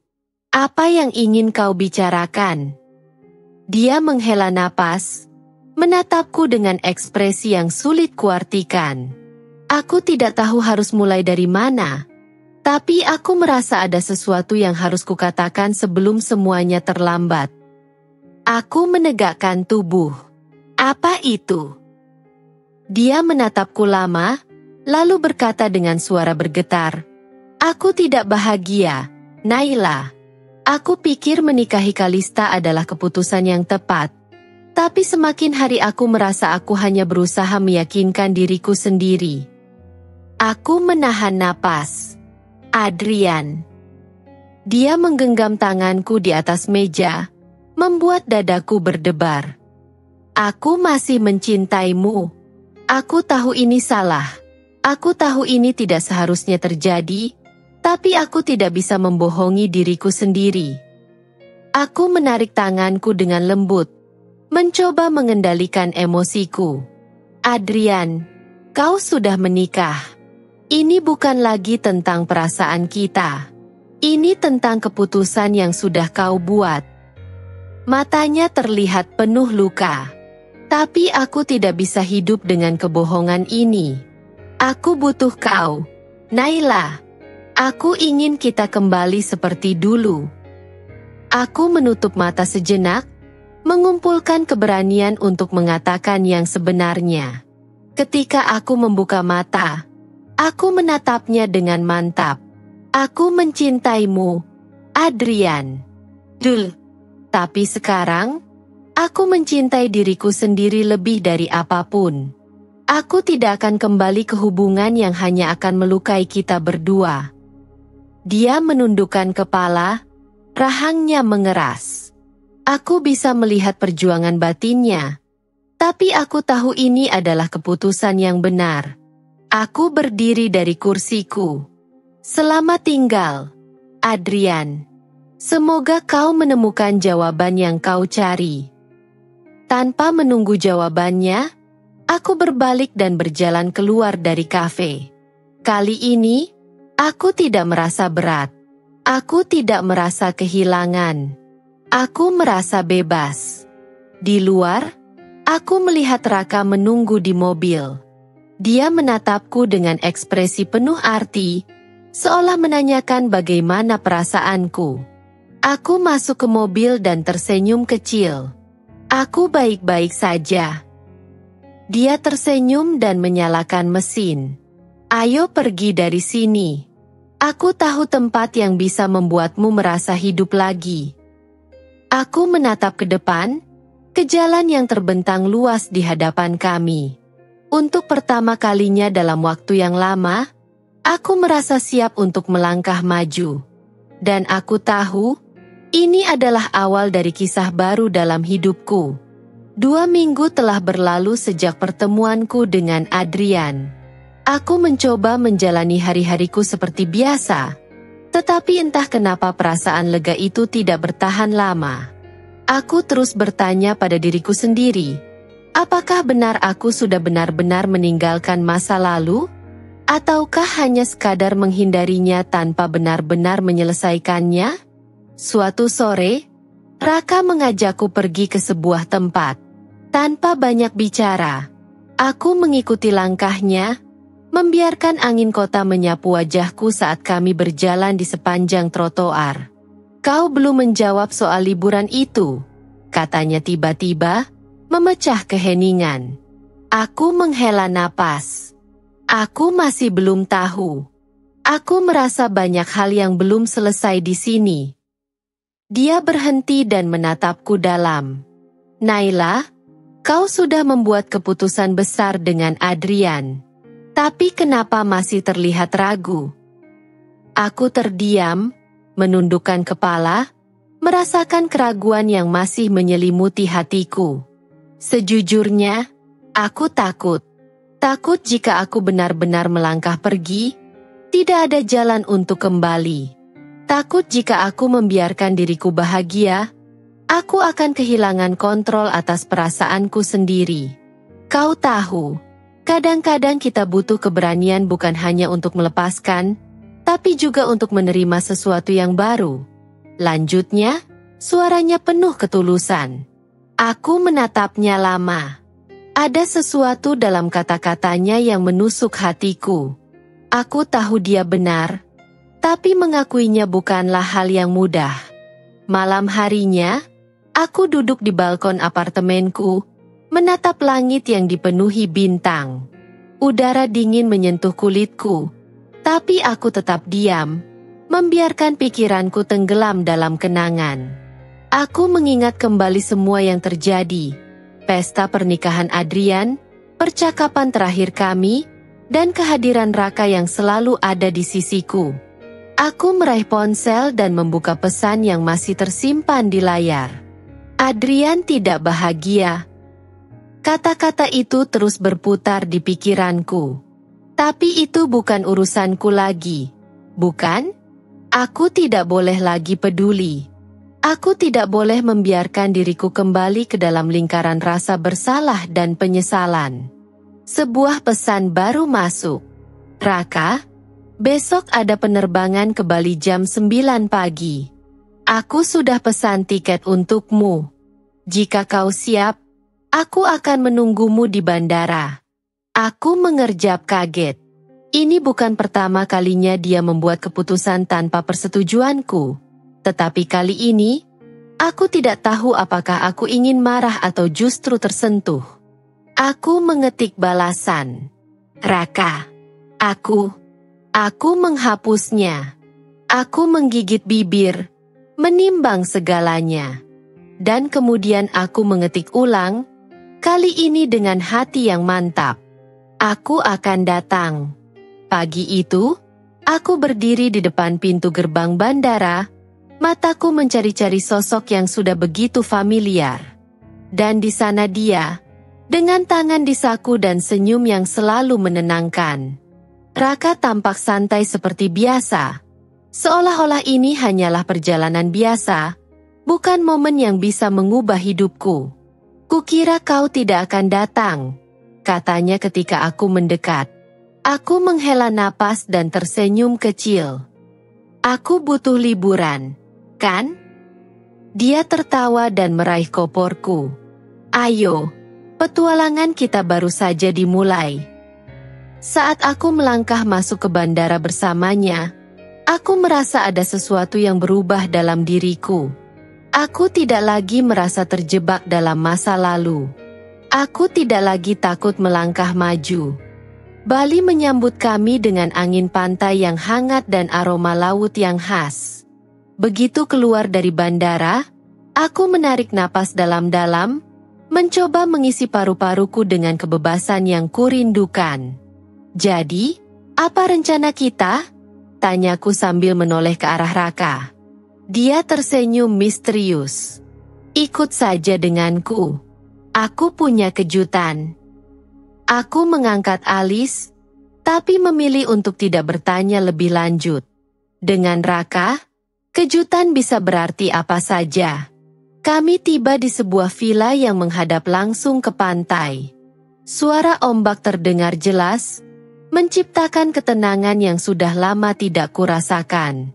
Apa yang ingin kau bicarakan? Dia menghela napas, menatapku dengan ekspresi yang sulit kuartikan. Aku tidak tahu harus mulai dari mana, tapi aku merasa ada sesuatu yang harus kukatakan sebelum semuanya terlambat. Aku menegakkan tubuh. Apa itu? Dia menatapku lama, lalu berkata dengan suara bergetar. Aku tidak bahagia, Naila. Aku pikir menikahi Kalista adalah keputusan yang tepat. Tapi semakin hari aku merasa aku hanya berusaha meyakinkan diriku sendiri. Aku menahan napas. Adrian. Dia menggenggam tanganku di atas meja, membuat dadaku berdebar. Aku masih mencintaimu. Aku tahu ini salah. Aku tahu ini tidak seharusnya terjadi. Tapi aku tidak bisa membohongi diriku sendiri. Aku menarik tanganku dengan lembut, mencoba mengendalikan emosiku. Adrian, kau sudah menikah. Ini bukan lagi tentang perasaan kita. Ini tentang keputusan yang sudah kau buat. Matanya terlihat penuh luka. Tapi aku tidak bisa hidup dengan kebohongan ini. Aku butuh kau, Naila. Aku ingin kita kembali seperti dulu. Aku menutup mata sejenak, mengumpulkan keberanian untuk mengatakan yang sebenarnya. Ketika aku membuka mata, aku menatapnya dengan mantap. Aku mencintaimu, Adrian. Tapi sekarang, aku mencintai diriku sendiri lebih dari apapun. Aku tidak akan kembali ke hubungan yang hanya akan melukai kita berdua. Dia menundukkan kepala, rahangnya mengeras. Aku bisa melihat perjuangan batinnya. Tapi aku tahu ini adalah keputusan yang benar. Aku berdiri dari kursiku. Selamat tinggal, Adrian. Semoga kau menemukan jawaban yang kau cari. Tanpa menunggu jawabannya, aku berbalik dan berjalan keluar dari kafe. Kali ini, aku tidak merasa berat. Aku tidak merasa kehilangan. Aku merasa bebas. Di luar, aku melihat Raka menunggu di mobil. Dia menatapku dengan ekspresi penuh arti, seolah menanyakan bagaimana perasaanku. Aku masuk ke mobil dan tersenyum kecil. Aku baik-baik saja. Dia tersenyum dan menyalakan mesin. Ayo pergi dari sini. Aku tahu tempat yang bisa membuatmu merasa hidup lagi. Aku menatap ke depan, ke jalan yang terbentang luas di hadapan kami. Untuk pertama kalinya dalam waktu yang lama, aku merasa siap untuk melangkah maju. Dan aku tahu, ini adalah awal dari kisah baru dalam hidupku. 2 minggu telah berlalu sejak pertemuanku dengan Adrian. Aku mencoba menjalani hari-hariku seperti biasa. Tetapi entah kenapa perasaan lega itu tidak bertahan lama. Aku terus bertanya pada diriku sendiri, apakah benar aku sudah benar-benar meninggalkan masa lalu? Ataukah hanya sekadar menghindarinya tanpa benar-benar menyelesaikannya? Suatu sore, Raka mengajakku pergi ke sebuah tempat. Tanpa banyak bicara, aku mengikuti langkahnya, membiarkan angin kota menyapu wajahku saat kami berjalan di sepanjang trotoar. Kau belum menjawab soal liburan itu, katanya tiba-tiba, memecah keheningan. Aku menghela napas. Aku masih belum tahu. Aku merasa banyak hal yang belum selesai di sini. Dia berhenti dan menatapku dalam. Naila, kau sudah membuat keputusan besar dengan Adrian. Tapi kenapa masih terlihat ragu? Aku terdiam, menundukkan kepala, merasakan keraguan yang masih menyelimuti hatiku. Sejujurnya, aku takut. Takut jika aku benar-benar melangkah pergi, tidak ada jalan untuk kembali. Takut jika aku membiarkan diriku bahagia, aku akan kehilangan kontrol atas perasaanku sendiri. Kau tahu, kadang-kadang kita butuh keberanian bukan hanya untuk melepaskan, tapi juga untuk menerima sesuatu yang baru. Lanjutnya, suaranya penuh ketulusan. Aku menatapnya lama. Ada sesuatu dalam kata-katanya yang menusuk hatiku. Aku tahu dia benar, tapi mengakuinya bukanlah hal yang mudah. Malam harinya, aku duduk di balkon apartemenku, menatap langit yang dipenuhi bintang. Udara dingin menyentuh kulitku, tapi aku tetap diam, membiarkan pikiranku tenggelam dalam kenangan. Aku mengingat kembali semua yang terjadi, pesta pernikahan Adrian, percakapan terakhir kami, dan kehadiran Raka yang selalu ada di sisiku. Aku meraih ponsel dan membuka pesan yang masih tersimpan di layar. Adrian tidak bahagia. Kata-kata itu terus berputar di pikiranku. Tapi itu bukan urusanku lagi. Bukan? Aku tidak boleh lagi peduli. Aku tidak boleh membiarkan diriku kembali ke dalam lingkaran rasa bersalah dan penyesalan. Sebuah pesan baru masuk. Raka, besok ada penerbangan ke Bali jam 9 pagi. Aku sudah pesan tiket untukmu. Jika kau siap, aku akan menunggumu di bandara. Aku mengerjap kaget. Ini bukan pertama kalinya dia membuat keputusan tanpa persetujuanku. Tetapi kali ini, aku tidak tahu apakah aku ingin marah atau justru tersentuh. Aku mengetik balasan. Raka, aku menghapusnya. Aku menggigit bibir, menimbang segalanya. Dan kemudian aku mengetik ulang, kali ini dengan hati yang mantap. Aku akan datang. Pagi itu, aku berdiri di depan pintu gerbang bandara, mataku mencari-cari sosok yang sudah begitu familiar. Dan di sana dia, dengan tangan di saku dan senyum yang selalu menenangkan. Raka tampak santai seperti biasa. Seolah-olah ini hanyalah perjalanan biasa, bukan momen yang bisa mengubah hidupku. Kukira kau tidak akan datang, katanya ketika aku mendekat. Aku menghela napas dan tersenyum kecil. Aku butuh liburan, kan? Dia tertawa dan meraih koporku. Ayo, petualangan kita baru saja dimulai. Saat aku melangkah masuk ke bandara bersamanya, aku merasa ada sesuatu yang berubah dalam diriku. Aku tidak lagi merasa terjebak dalam masa lalu. Aku tidak lagi takut melangkah maju. Bali menyambut kami dengan angin pantai yang hangat dan aroma laut yang khas. Begitu keluar dari bandara, aku menarik napas dalam-dalam, mencoba mengisi paru-paruku dengan kebebasan yang kurindukan. Jadi, apa rencana kita? Tanyaku sambil menoleh ke arah Raka. Dia tersenyum misterius. Ikut saja denganku. Aku punya kejutan. Aku mengangkat alis, tapi memilih untuk tidak bertanya lebih lanjut. Dengan Raka, kejutan bisa berarti apa saja. Kami tiba di sebuah villa yang menghadap langsung ke pantai. Suara ombak terdengar jelas, menciptakan ketenangan yang sudah lama tidak kurasakan.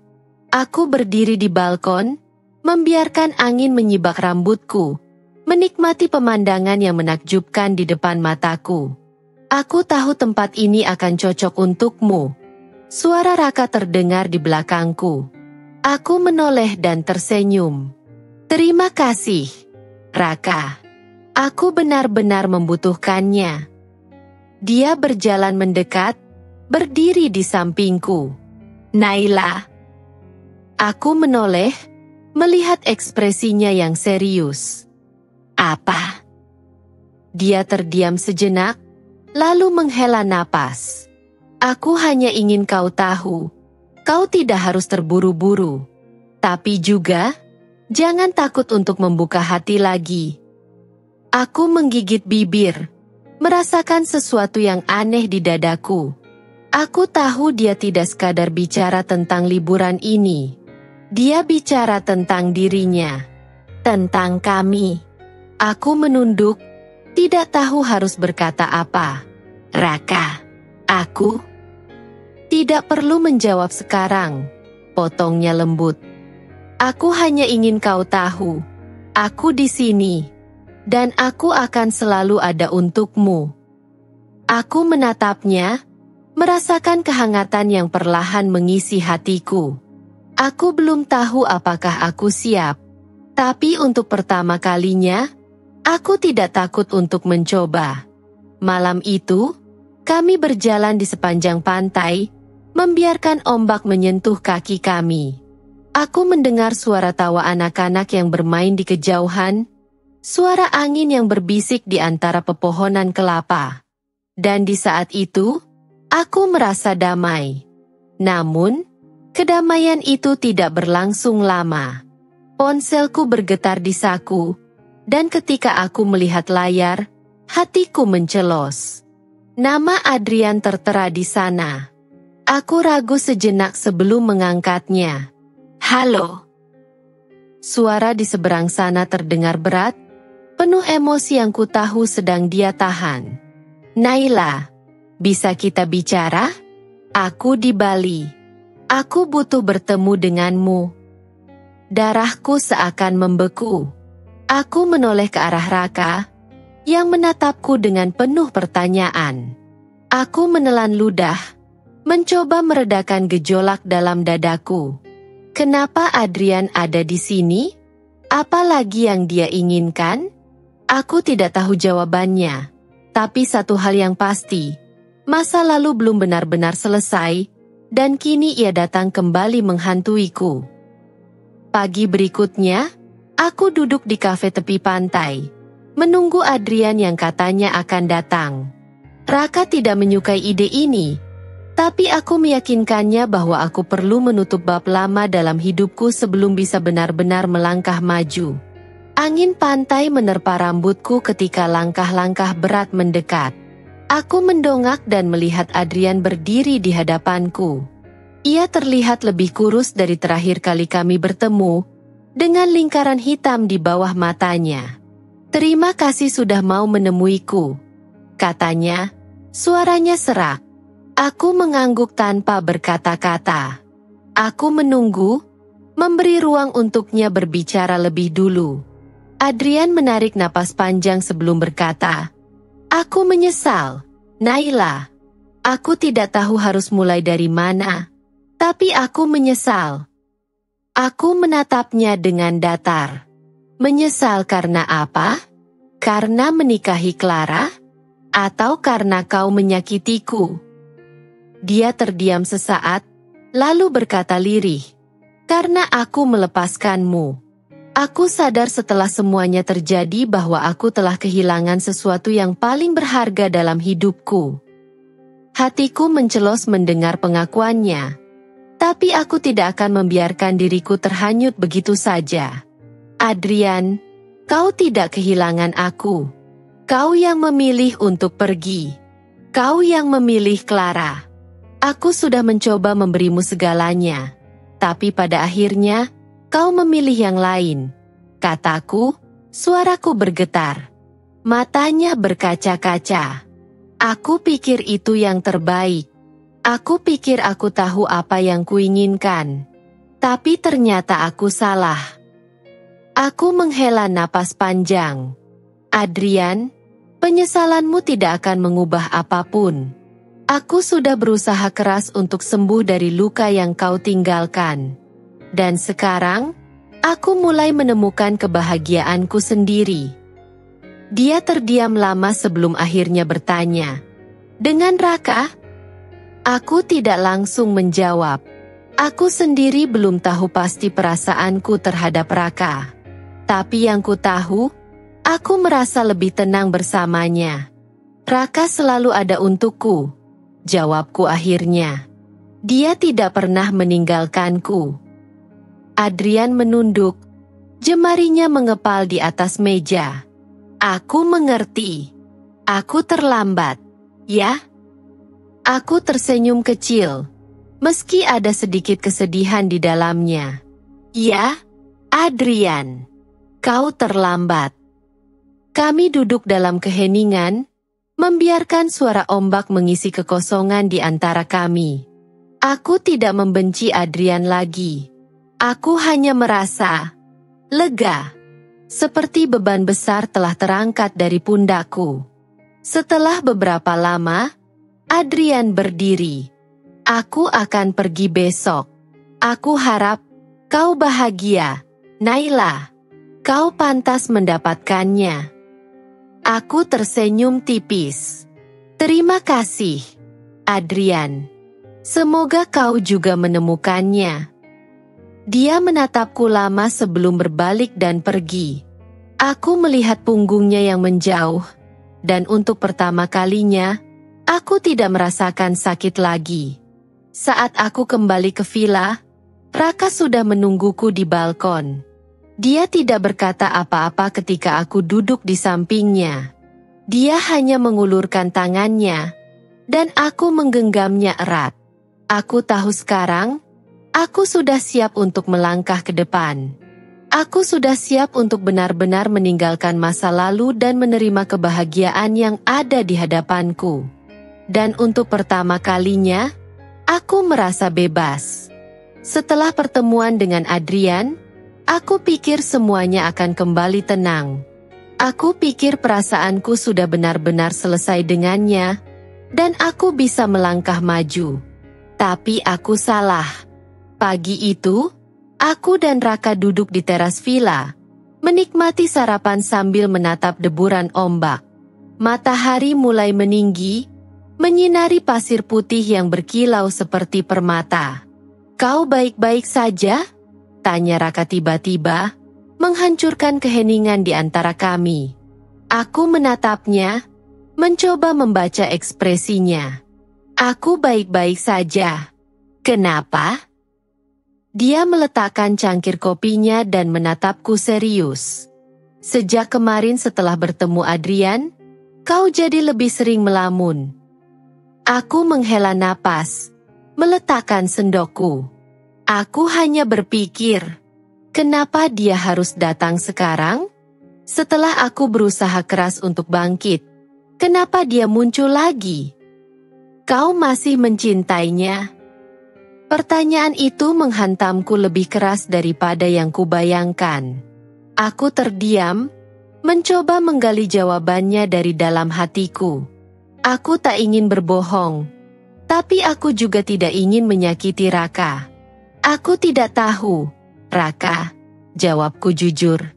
Aku berdiri di balkon, membiarkan angin menyibak rambutku, menikmati pemandangan yang menakjubkan di depan mataku. Aku tahu tempat ini akan cocok untukmu. Suara Raka terdengar di belakangku. Aku menoleh dan tersenyum. Terima kasih, Raka. Aku benar-benar membutuhkannya. Dia berjalan mendekat, berdiri di sampingku. Naila. Aku menoleh, melihat ekspresinya yang serius. Apa? Dia terdiam sejenak, lalu menghela napas. Aku hanya ingin kau tahu, kau tidak harus terburu-buru. Tapi juga, jangan takut untuk membuka hati lagi. Aku menggigit bibir, merasakan sesuatu yang aneh di dadaku. Aku tahu dia tidak sekadar bicara tentang liburan ini. Dia bicara tentang dirinya, tentang kami. Aku menunduk, tidak tahu harus berkata apa. Raka, aku tidak perlu menjawab sekarang, potongnya lembut. Aku hanya ingin kau tahu, aku di sini, dan aku akan selalu ada untukmu. Aku menatapnya, merasakan kehangatan yang perlahan mengisi hatiku. Aku belum tahu apakah aku siap, tapi untuk pertama kalinya, aku tidak takut untuk mencoba. Malam itu, kami berjalan di sepanjang pantai, membiarkan ombak menyentuh kaki kami. Aku mendengar suara tawa anak-anak yang bermain di kejauhan, suara angin yang berbisik di antara pepohonan kelapa. Dan di saat itu, aku merasa damai. Namun, kedamaian itu tidak berlangsung lama. Ponselku bergetar di saku, dan ketika aku melihat layar, hatiku mencelos. Nama Adrian tertera di sana. Aku ragu sejenak sebelum mengangkatnya. Halo. Suara di seberang sana terdengar berat, penuh emosi yang ku tahu sedang dia tahan. Naila, bisa kita bicara? Aku di Bali. Aku butuh bertemu denganmu. Darahku seakan membeku. Aku menoleh ke arah Raka, yang menatapku dengan penuh pertanyaan. Aku menelan ludah, mencoba meredakan gejolak dalam dadaku. Kenapa Adrian ada di sini? Apa lagi yang dia inginkan? Aku tidak tahu jawabannya. Tapi satu hal yang pasti, masa lalu belum benar-benar selesai, dan kini ia datang kembali menghantuiku. Pagi berikutnya, aku duduk di kafe tepi pantai, menunggu Adrian yang katanya akan datang. Raka tidak menyukai ide ini, tapi aku meyakinkannya bahwa aku perlu menutup bab lama dalam hidupku sebelum bisa benar-benar melangkah maju. Angin pantai menerpa rambutku ketika langkah-langkah berat mendekat. Aku mendongak dan melihat Adrian berdiri di hadapanku. Ia terlihat lebih kurus dari terakhir kali kami bertemu, dengan lingkaran hitam di bawah matanya. Terima kasih sudah mau menemuiku, katanya, suaranya serak. Aku mengangguk tanpa berkata-kata. Aku menunggu, memberi ruang untuknya berbicara lebih dulu. Adrian menarik napas panjang sebelum berkata, Aku menyesal, Naila. Aku tidak tahu harus mulai dari mana, tapi aku menyesal. Aku menatapnya dengan datar. Menyesal karena apa? Karena menikahi Clara? Atau karena kau menyakitiku? Dia terdiam sesaat, lalu berkata lirih, "Karena aku melepaskanmu." Aku sadar setelah semuanya terjadi bahwa aku telah kehilangan sesuatu yang paling berharga dalam hidupku. Hatiku mencelos mendengar pengakuannya. Tapi aku tidak akan membiarkan diriku terhanyut begitu saja. Adrian, kau tidak kehilangan aku. Kau yang memilih untuk pergi. Kau yang memilih Clara. Aku sudah mencoba memberimu segalanya. Tapi pada akhirnya, kau memilih yang lain. Kataku, suaraku bergetar. Matanya berkaca-kaca. Aku pikir itu yang terbaik. Aku pikir aku tahu apa yang kuinginkan. Tapi ternyata aku salah. Aku menghela napas panjang. Adrian, penyesalanmu tidak akan mengubah apapun. Aku sudah berusaha keras untuk sembuh dari luka yang kau tinggalkan. Dan sekarang, aku mulai menemukan kebahagiaanku sendiri. Dia terdiam lama sebelum akhirnya bertanya, "Dengan Raka?" Aku tidak langsung menjawab. Aku sendiri belum tahu pasti perasaanku terhadap Raka. Tapi yang ku tahu, aku merasa lebih tenang bersamanya. Raka selalu ada untukku. Jawabku akhirnya. Dia tidak pernah meninggalkanku. Adrian menunduk. Jemarinya mengepal di atas meja. Aku mengerti. Aku terlambat. Ya? Aku tersenyum kecil, meski ada sedikit kesedihan di dalamnya. Ya, Adrian, kau terlambat. Kami duduk dalam keheningan, membiarkan suara ombak mengisi kekosongan di antara kami. Aku tidak membenci Adrian lagi. Aku hanya merasa lega, seperti beban besar telah terangkat dari pundakku. Setelah beberapa lama, Adrian berdiri. Aku akan pergi besok. Aku harap kau bahagia, Naila. Kau pantas mendapatkannya. Aku tersenyum tipis. Terima kasih, Adrian. Semoga kau juga menemukannya. Dia menatapku lama sebelum berbalik dan pergi. Aku melihat punggungnya yang menjauh, dan untuk pertama kalinya, aku tidak merasakan sakit lagi. Saat aku kembali ke villa, Raka sudah menungguku di balkon. Dia tidak berkata apa-apa ketika aku duduk di sampingnya. Dia hanya mengulurkan tangannya, dan aku menggenggamnya erat. Aku tahu sekarang, aku sudah siap untuk melangkah ke depan. Aku sudah siap untuk benar-benar meninggalkan masa lalu dan menerima kebahagiaan yang ada di hadapanku. Dan untuk pertama kalinya, aku merasa bebas. Setelah pertemuan dengan Adrian, aku pikir semuanya akan kembali tenang. Aku pikir perasaanku sudah benar-benar selesai dengannya, dan aku bisa melangkah maju. Tapi aku salah. Pagi itu, aku dan Raka duduk di teras villa, menikmati sarapan sambil menatap deburan ombak. Matahari mulai meninggi, menyinari pasir putih yang berkilau seperti permata. "Kau baik-baik saja?" tanya Raka tiba-tiba, menghancurkan keheningan di antara kami. Aku menatapnya, mencoba membaca ekspresinya. "Aku baik-baik saja." "Kenapa?" Dia meletakkan cangkir kopinya dan menatapku serius. "Sejak kemarin setelah bertemu Adrian, kau jadi lebih sering melamun." Aku menghela napas, meletakkan sendokku. Aku hanya berpikir, kenapa dia harus datang sekarang? Setelah aku berusaha keras untuk bangkit, kenapa dia muncul lagi? "Kau masih mencintainya?" Pertanyaan itu menghantamku lebih keras daripada yang kubayangkan. Aku terdiam, mencoba menggali jawabannya dari dalam hatiku. Aku tak ingin berbohong, Tapi aku juga tidak ingin menyakiti Raka. Aku tidak tahu, Raka, jawabku jujur.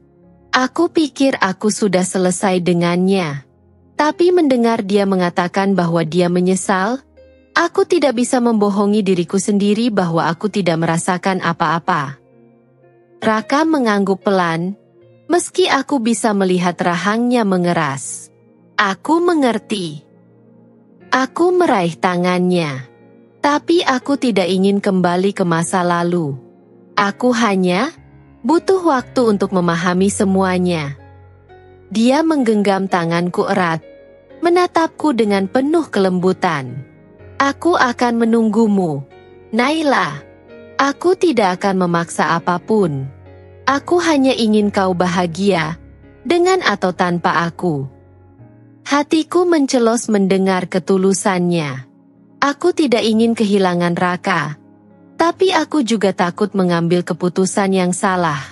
Aku pikir aku sudah selesai dengannya. Tapi mendengar dia mengatakan bahwa dia menyesal, aku tidak bisa membohongi diriku sendiri bahwa aku tidak merasakan apa-apa. Raka mengangguk pelan, meski aku bisa melihat rahangnya mengeras. Aku mengerti. Aku meraih tangannya. Tapi aku tidak ingin kembali ke masa lalu. Aku hanya butuh waktu untuk memahami semuanya. Dia menggenggam tanganku erat, menatapku dengan penuh kelembutan. Aku akan menunggumu, Naila. Aku tidak akan memaksa apapun. Aku hanya ingin kau bahagia, dengan atau tanpa aku. Hatiku mencelos mendengar ketulusannya. Aku tidak ingin kehilangan Raka, tapi aku juga takut mengambil keputusan yang salah.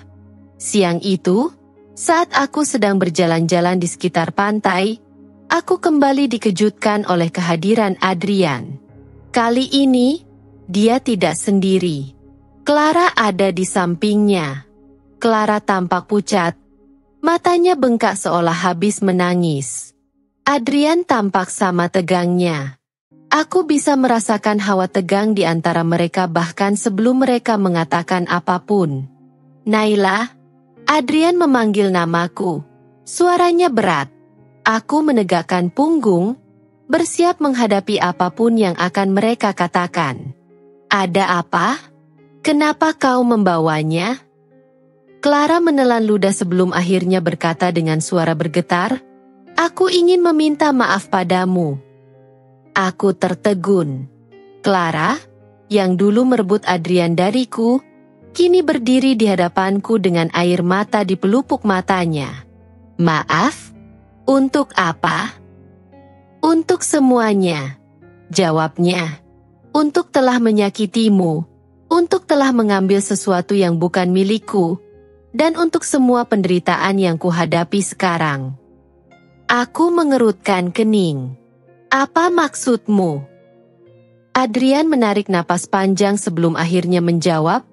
Siang itu, saat aku sedang berjalan-jalan di sekitar pantai, aku kembali dikejutkan oleh kehadiran Adrian. Kali ini, dia tidak sendiri. Clara ada di sampingnya. Clara tampak pucat, matanya bengkak seolah habis menangis. Adrian tampak sama tegangnya. Aku bisa merasakan hawa tegang di antara mereka bahkan sebelum mereka mengatakan apapun. Naila, Adrian memanggil namaku. Suaranya berat. Aku menegakkan punggung, bersiap menghadapi apapun yang akan mereka katakan. Ada apa? Kenapa kau membawanya? Clara menelan ludah sebelum akhirnya berkata dengan suara bergetar, aku ingin meminta maaf padamu. Aku tertegun. Clara, yang dulu merebut Adrian dariku, kini berdiri di hadapanku dengan air mata di pelupuk matanya. Maaf? Untuk apa? Untuk semuanya, jawabnya. Untuk telah menyakitimu, untuk telah mengambil sesuatu yang bukan milikku, dan untuk semua penderitaan yang kuhadapi sekarang. Aku mengerutkan kening. Apa maksudmu? Adrian menarik napas panjang sebelum akhirnya menjawab,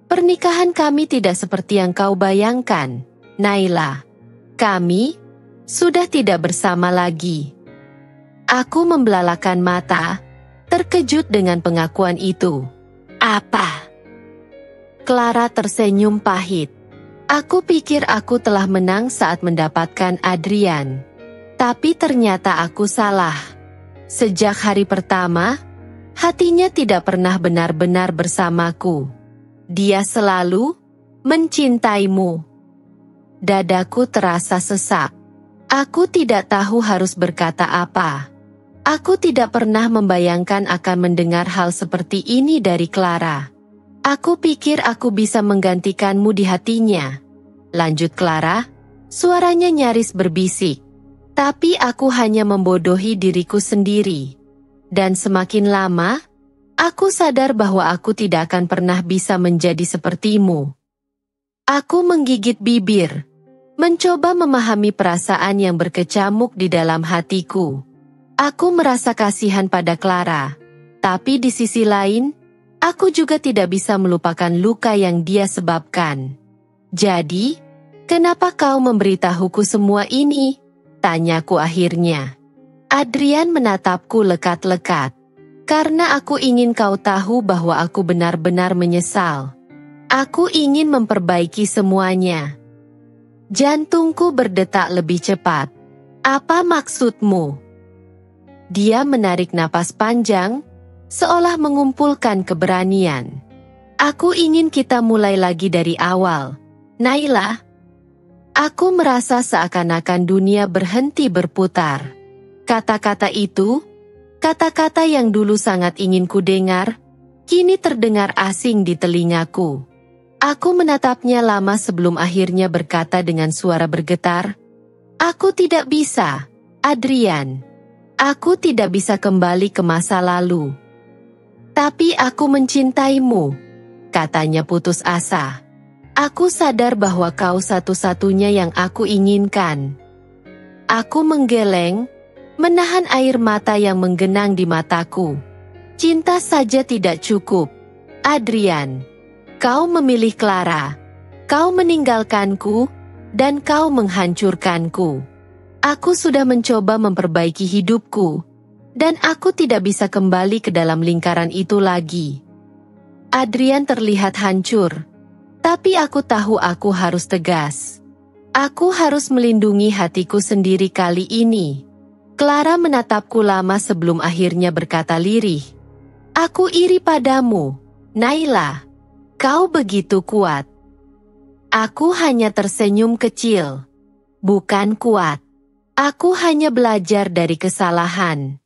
pernikahan kami tidak seperti yang kau bayangkan, Naila. Kami sudah tidak bersama lagi. Aku membelalakan mata, terkejut dengan pengakuan itu. Apa? Clara tersenyum pahit. Aku pikir aku telah menang saat mendapatkan Adrian. Tapi ternyata aku salah. Sejak hari pertama, hatinya tidak pernah benar-benar bersamaku. Dia selalu mencintaimu. Dadaku terasa sesak. Aku tidak tahu harus berkata apa. Aku tidak pernah membayangkan akan mendengar hal seperti ini dari Clara. Aku pikir aku bisa menggantikanmu di hatinya. Lanjut Clara, suaranya nyaris berbisik. Tapi aku hanya membodohi diriku sendiri. Dan semakin lama, aku sadar bahwa aku tidak akan pernah bisa menjadi sepertimu. Aku menggigit bibir, mencoba memahami perasaan yang berkecamuk di dalam hatiku. Aku merasa kasihan pada Clara, tapi di sisi lain, aku juga tidak bisa melupakan luka yang dia sebabkan. Jadi, kenapa kau memberitahuku semua ini? Tanyaku akhirnya. Adrian menatapku lekat-lekat. Karena aku ingin kau tahu bahwa aku benar-benar menyesal. Aku ingin memperbaiki semuanya. Jantungku berdetak lebih cepat. Apa maksudmu? Dia menarik napas panjang, seolah mengumpulkan keberanian. Aku ingin kita mulai lagi dari awal, Naila. Aku merasa seakan-akan dunia berhenti berputar. Kata-kata itu, kata-kata yang dulu sangat ingin ku dengar, kini terdengar asing di telingaku. Aku menatapnya lama sebelum akhirnya berkata dengan suara bergetar, aku tidak bisa, Adrian. Aku tidak bisa kembali ke masa lalu. Tapi aku mencintaimu, katanya putus asa. Aku sadar bahwa kau satu-satunya yang aku inginkan. Aku menggeleng, menahan air mata yang menggenang di mataku. Cinta saja tidak cukup. Adrian, kau memilih Clara. Kau meninggalkanku, dan kau menghancurkanku. Aku sudah mencoba memperbaiki hidupku, dan aku tidak bisa kembali ke dalam lingkaran itu lagi. Adrian terlihat hancur, tapi aku tahu aku harus tegas. Aku harus melindungi hatiku sendiri kali ini. Clara menatapku lama sebelum akhirnya berkata lirih. Aku iri padamu, Naila. Kau begitu kuat. Aku hanya tersenyum kecil. Bukan kuat. Aku hanya belajar dari kesalahan.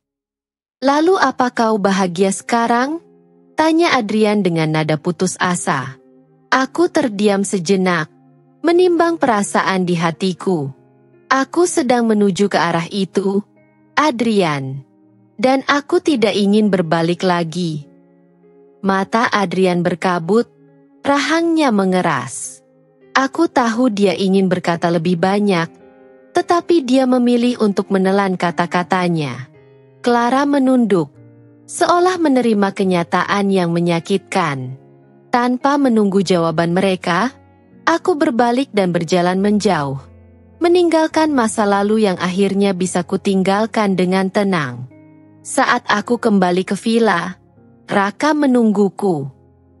Lalu apa kau bahagia sekarang? Tanya Adrian dengan nada putus asa. Aku terdiam sejenak, menimbang perasaan di hatiku. Aku sedang menuju ke arah itu, Adrian. Dan aku tidak ingin berbalik lagi. Mata Adrian berkabut, rahangnya mengeras. Aku tahu dia ingin berkata lebih banyak, tetapi dia memilih untuk menelan kata-katanya. Clara menunduk, seolah menerima kenyataan yang menyakitkan. Tanpa menunggu jawaban mereka, aku berbalik dan berjalan menjauh, meninggalkan masa lalu yang akhirnya bisa kutinggalkan dengan tenang. Saat aku kembali ke villa, Raka menungguku.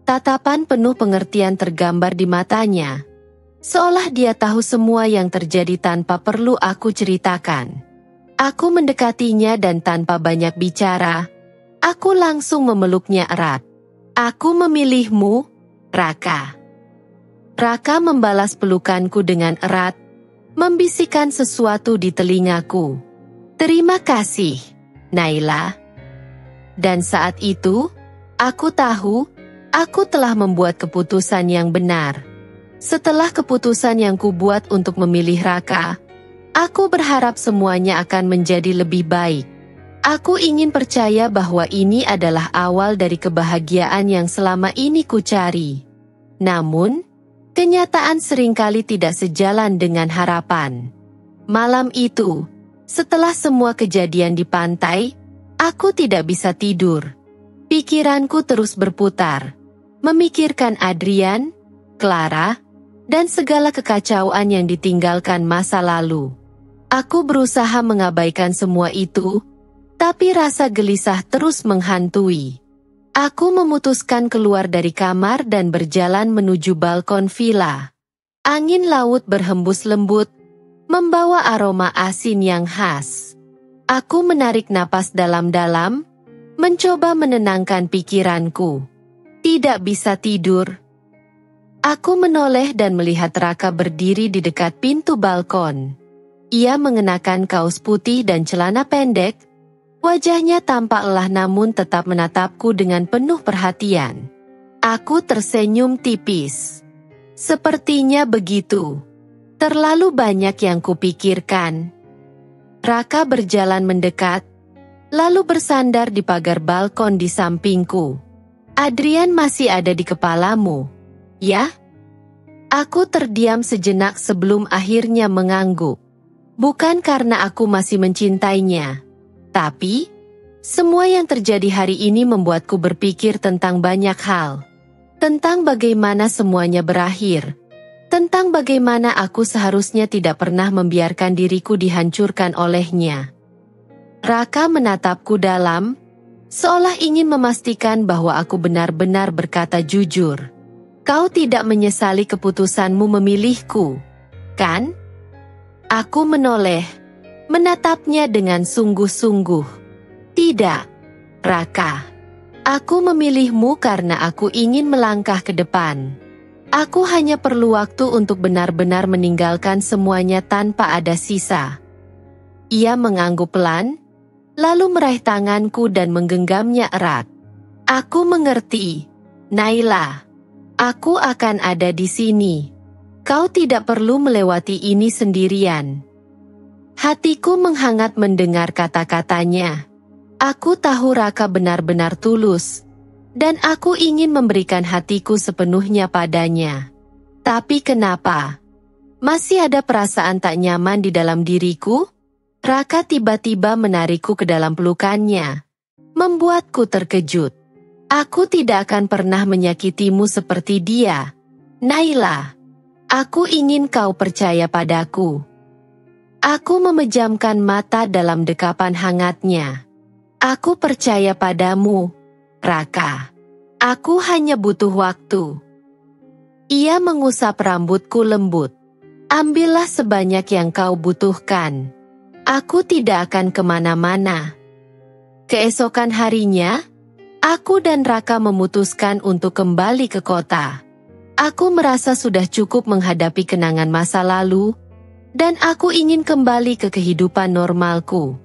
Tatapan penuh pengertian tergambar di matanya, seolah dia tahu semua yang terjadi tanpa perlu aku ceritakan. Aku mendekatinya dan tanpa banyak bicara, aku langsung memeluknya erat. Aku memilihmu, Raka. Raka membalas pelukanku dengan erat, membisikkan sesuatu di telingaku. Terima kasih, Naila. Dan saat itu, aku tahu, aku telah membuat keputusan yang benar. Setelah keputusan yang kubuat untuk memilih Raka, aku berharap semuanya akan menjadi lebih baik. Aku ingin percaya bahwa ini adalah awal dari kebahagiaan yang selama ini kucari. Namun, kenyataan seringkali tidak sejalan dengan harapan. Malam itu, setelah semua kejadian di pantai, aku tidak bisa tidur. Pikiranku terus berputar, memikirkan Adrian, Clara, dan segala kekacauan yang ditinggalkan masa lalu. Aku berusaha mengabaikan semua itu, tapi rasa gelisah terus menghantui. Aku memutuskan keluar dari kamar dan berjalan menuju balkon villa. Angin laut berhembus lembut, membawa aroma asin yang khas. Aku menarik napas dalam-dalam, mencoba menenangkan pikiranku. Tidak bisa tidur. Aku menoleh dan melihat Raka berdiri di dekat pintu balkon. Ia mengenakan kaos putih dan celana pendek. Wajahnya tampak lelah namun tetap menatapku dengan penuh perhatian. Aku tersenyum tipis. Sepertinya begitu. Terlalu banyak yang kupikirkan. Raka berjalan mendekat, lalu bersandar di pagar balkon di sampingku. Adrian masih ada di kepalamu, ya? Aku terdiam sejenak sebelum akhirnya mengangguk. Bukan karena aku masih mencintainya, tapi semua yang terjadi hari ini membuatku berpikir tentang banyak hal. Tentang bagaimana semuanya berakhir. Tentang bagaimana aku seharusnya tidak pernah membiarkan diriku dihancurkan olehnya. Raka menatapku dalam, seolah ingin memastikan bahwa aku benar-benar berkata jujur. Kau tidak menyesali keputusanmu memilihku, kan? Aku menoleh, menatapnya dengan sungguh-sungguh. Tidak, Raka. Aku memilihmu karena aku ingin melangkah ke depan. Aku hanya perlu waktu untuk benar-benar meninggalkan semuanya tanpa ada sisa. Ia mengangguk pelan, lalu meraih tanganku dan menggenggamnya erat. Aku mengerti, Naila. Aku akan ada di sini. Kau tidak perlu melewati ini sendirian. Hatiku menghangat mendengar kata-katanya. Aku tahu Raka benar-benar tulus, dan aku ingin memberikan hatiku sepenuhnya padanya. Tapi kenapa? Masih ada perasaan tak nyaman di dalam diriku? Raka tiba-tiba menarikku ke dalam pelukannya. membuatku terkejut. Aku tidak akan pernah menyakitimu seperti dia, Naila. Aku ingin kau percaya padaku. Aku memejamkan mata dalam dekapan hangatnya. Aku percaya padamu, Raka. Aku hanya butuh waktu. Ia mengusap rambutku lembut. Ambillah sebanyak yang kau butuhkan. Aku tidak akan kemana-mana. Keesokan harinya, aku dan Raka memutuskan untuk kembali ke kota. Aku merasa sudah cukup menghadapi kenangan masa lalu, dan aku ingin kembali ke kehidupan normalku.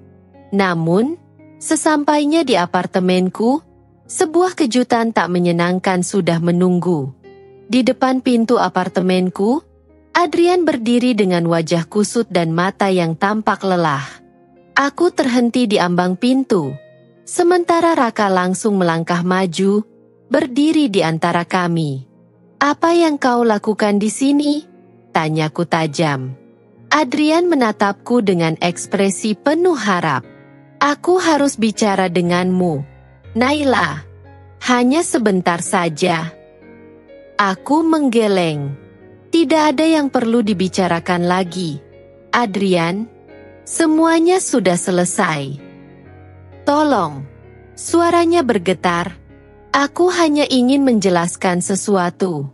Namun, sesampainya di apartemenku, sebuah kejutan tak menyenangkan sudah menunggu. Di depan pintu apartemenku, Adrian berdiri dengan wajah kusut dan mata yang tampak lelah. Aku terhenti di ambang pintu, sementara Raka langsung melangkah maju, berdiri di antara kami. "Apa yang kau lakukan di sini?" tanyaku tajam. Adrian menatapku dengan ekspresi penuh harap. "Aku harus bicara denganmu, Naila. Hanya sebentar saja." Aku menggeleng. Tidak ada yang perlu dibicarakan lagi, Adrian. Semuanya sudah selesai. Tolong. Suaranya bergetar. Aku hanya ingin menjelaskan sesuatu.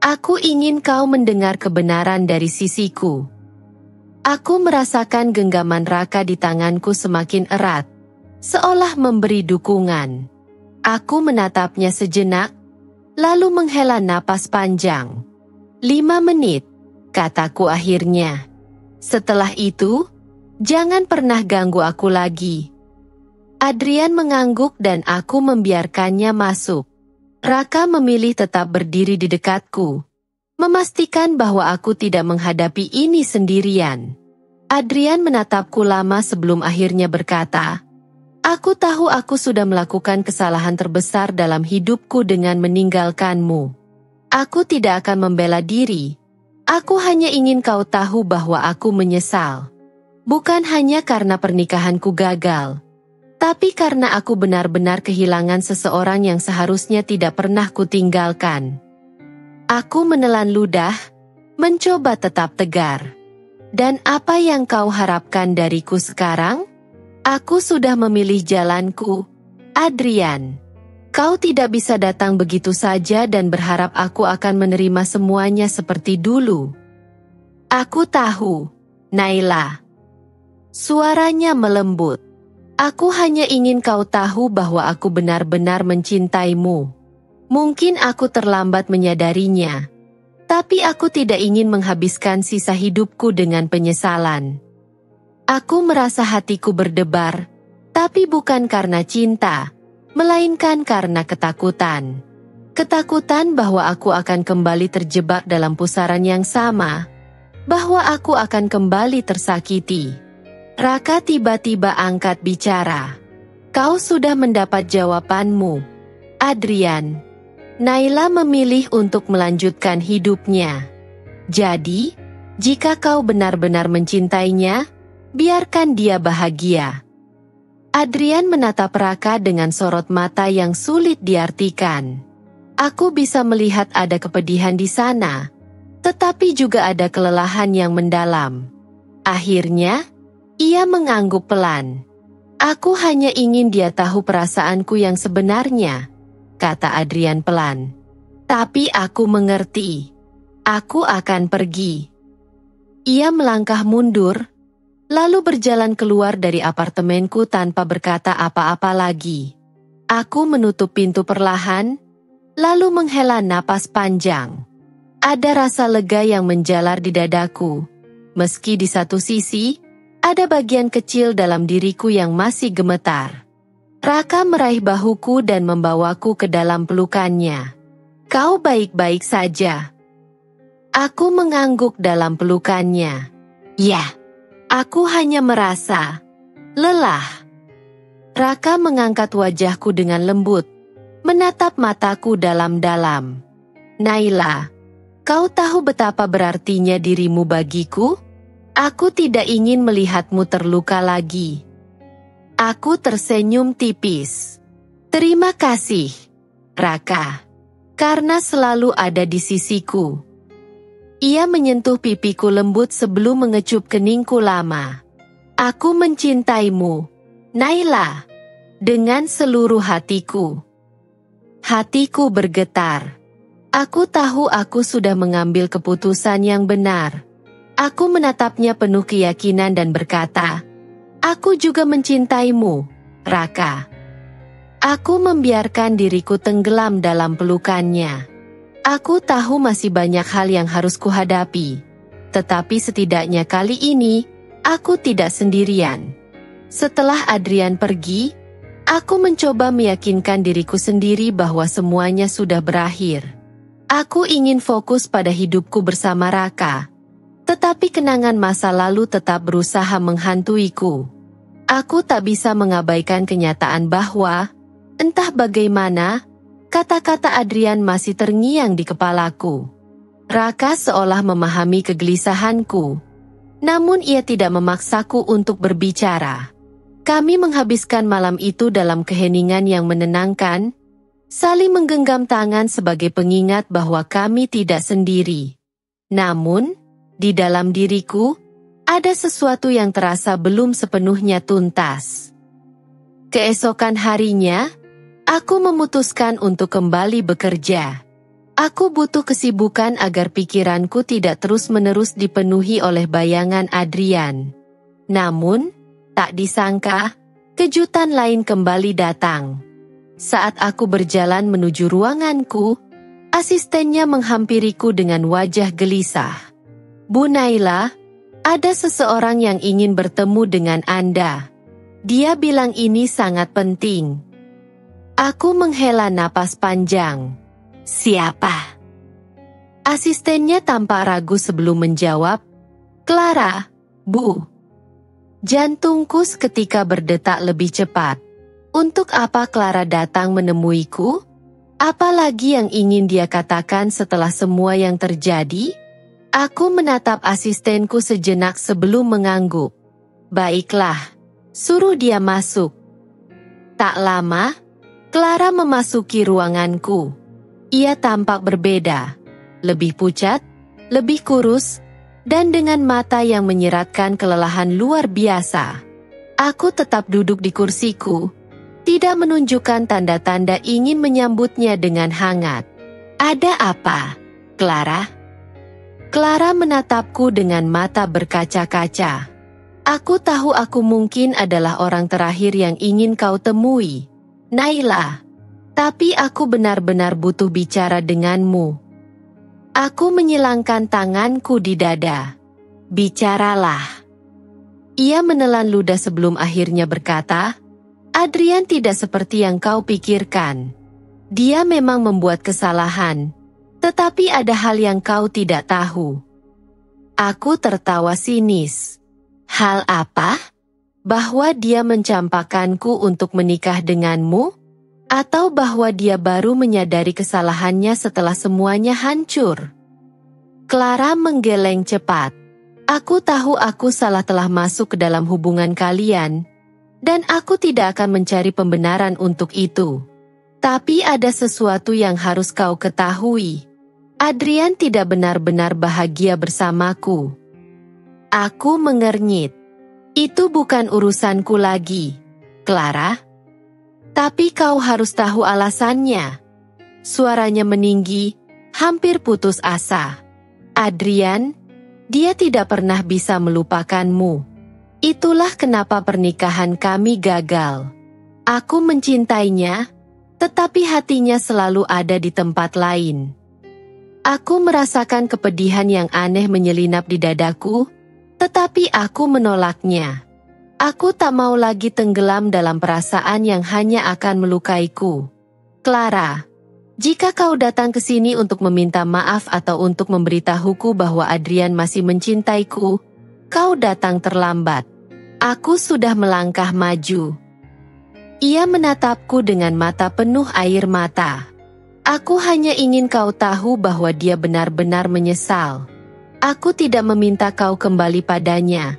Aku ingin kau mendengar kebenaran dari sisiku. Aku merasakan genggaman Raka di tanganku semakin erat, seolah memberi dukungan. Aku menatapnya sejenak, lalu menghela napas panjang. 5 menit, kataku akhirnya. Setelah itu, jangan pernah ganggu aku lagi. Adrian mengangguk dan aku membiarkannya masuk. Raka memilih tetap berdiri di dekatku, memastikan bahwa aku tidak menghadapi ini sendirian. Adrian menatapku lama sebelum akhirnya berkata, "Aku tahu aku sudah melakukan kesalahan terbesar dalam hidupku dengan meninggalkanmu. Aku tidak akan membela diri. Aku hanya ingin kau tahu bahwa aku menyesal. Bukan hanya karena pernikahanku gagal, tapi karena aku benar-benar kehilangan seseorang yang seharusnya tidak pernah kutinggalkan." Aku menelan ludah, mencoba tetap tegar. "Dan apa yang kau harapkan dariku sekarang?" "Aku sudah memilih jalanku, Adrian. Kau tidak bisa datang begitu saja dan berharap aku akan menerima semuanya seperti dulu." "Aku tahu, Naila." Suaranya melembut. "Aku hanya ingin kau tahu bahwa aku benar-benar mencintaimu. Mungkin aku terlambat menyadarinya, tapi aku tidak ingin menghabiskan sisa hidupku dengan penyesalan." Aku merasa hatiku berdebar, tapi bukan karena cinta, melainkan karena ketakutan. Ketakutan bahwa aku akan kembali terjebak dalam pusaran yang sama, bahwa aku akan kembali tersakiti. Raka tiba-tiba angkat bicara. "Kau sudah mendapat jawabanmu, Adrian." Naila memilih untuk melanjutkan hidupnya. Jadi, jika kau benar-benar mencintainya, biarkan dia bahagia. Adrian menatap Raka dengan sorot mata yang sulit diartikan. Aku bisa melihat ada kepedihan di sana, tetapi juga ada kelelahan yang mendalam. Akhirnya, ia mengangguk pelan. "Aku hanya ingin dia tahu perasaanku yang sebenarnya," kata Adrian pelan. "Tapi aku mengerti. Aku akan pergi." Ia melangkah mundur, lalu berjalan keluar dari apartemenku tanpa berkata apa-apa lagi. Aku menutup pintu perlahan, lalu menghela napas panjang. Ada rasa lega yang menjalar di dadaku. Meski di satu sisi, ada bagian kecil dalam diriku yang masih gemetar. Raka meraih bahuku dan membawaku ke dalam pelukannya. "Kau baik-baik saja?" Aku mengangguk dalam pelukannya. "Ya. Aku hanya merasa lelah." Raka mengangkat wajahku dengan lembut, menatap mataku dalam-dalam. "Naila, kau tahu betapa berartinya dirimu bagiku? Aku tidak ingin melihatmu terluka lagi." Aku tersenyum tipis. Terima kasih, Raka, karena selalu ada di sisiku. Ia menyentuh pipiku lembut sebelum mengecup keningku lama. Aku mencintaimu, Naila, dengan seluruh hatiku. Hatiku bergetar. Aku tahu aku sudah mengambil keputusan yang benar. Aku menatapnya penuh keyakinan dan berkata, "Aku juga mencintaimu, Raka." Aku membiarkan diriku tenggelam dalam pelukannya. Aku tahu masih banyak hal yang harus kuhadapi. Tetapi setidaknya kali ini, aku tidak sendirian. Setelah Adrian pergi, aku mencoba meyakinkan diriku sendiri bahwa semuanya sudah berakhir. Aku ingin fokus pada hidupku bersama Raka. Tetapi kenangan masa lalu tetap berusaha menghantuiku. Aku tak bisa mengabaikan kenyataan bahwa, entah bagaimana, kata-kata Adrian masih terngiang di kepalaku. Raka seolah memahami kegelisahanku. Namun ia tidak memaksaku untuk berbicara. Kami menghabiskan malam itu dalam keheningan yang menenangkan, saling menggenggam tangan sebagai pengingat bahwa kami tidak sendiri. Namun, di dalam diriku, ada sesuatu yang terasa belum sepenuhnya tuntas. Keesokan harinya, aku memutuskan untuk kembali bekerja. Aku butuh kesibukan agar pikiranku tidak terus-menerus dipenuhi oleh bayangan Adrian. Namun, tak disangka, kejutan lain kembali datang. Saat aku berjalan menuju ruanganku, asistennya menghampiriku dengan wajah gelisah. "Bu Naila, ada seseorang yang ingin bertemu dengan Anda. Dia bilang ini sangat penting." Aku menghela napas panjang. "Siapa?" Asistennya tampak ragu sebelum menjawab, "Clara, Bu." Jantungku seketika berdetak lebih cepat. Untuk apa Clara datang menemuiku? Apalagi yang ingin dia katakan setelah semua yang terjadi? Aku menatap asistenku sejenak sebelum mengangguk. "Baiklah, suruh dia masuk." Tak lama, Clara memasuki ruanganku. Ia tampak berbeda, lebih pucat, lebih kurus, dan dengan mata yang menyeratkan kelelahan luar biasa. Aku tetap duduk di kursiku, tidak menunjukkan tanda-tanda ingin menyambutnya dengan hangat. "Ada apa, Clara?" Clara menatapku dengan mata berkaca-kaca. "Aku tahu aku mungkin adalah orang terakhir yang ingin kau temui, Naila. Tapi aku benar-benar butuh bicara denganmu." Aku menyilangkan tanganku di dada. "Bicaralah." Ia menelan ludah sebelum akhirnya berkata, "Adrian tidak seperti yang kau pikirkan. Dia memang membuat kesalahan. Tetapi ada hal yang kau tidak tahu." Aku tertawa sinis. "Hal apa? Bahwa dia mencampakkanku untuk menikah denganmu? Atau bahwa dia baru menyadari kesalahannya setelah semuanya hancur?" Clara menggeleng cepat. "Aku tahu aku salah telah masuk ke dalam hubungan kalian, dan aku tidak akan mencari pembenaran untuk itu. Tapi ada sesuatu yang harus kau ketahui. Adrian tidak benar-benar bahagia bersamaku." Aku mengernyit. "Itu bukan urusanku lagi, Clara." "Tapi kau harus tahu alasannya." Suaranya meninggi, hampir putus asa. "Adrian, dia tidak pernah bisa melupakanmu. Itulah kenapa pernikahan kami gagal. Aku mencintainya, tetapi hatinya selalu ada di tempat lain." Aku merasakan kepedihan yang aneh menyelinap di dadaku, tetapi aku menolaknya. Aku tak mau lagi tenggelam dalam perasaan yang hanya akan melukaiku. "Clara, jika kau datang ke sini untuk meminta maaf atau untuk memberitahuku bahwa Adrian masih mencintaiku, kau datang terlambat. Aku sudah melangkah maju." Ia menatapku dengan mata penuh air mata. "Aku hanya ingin kau tahu bahwa dia benar-benar menyesal. Aku tidak meminta kau kembali padanya.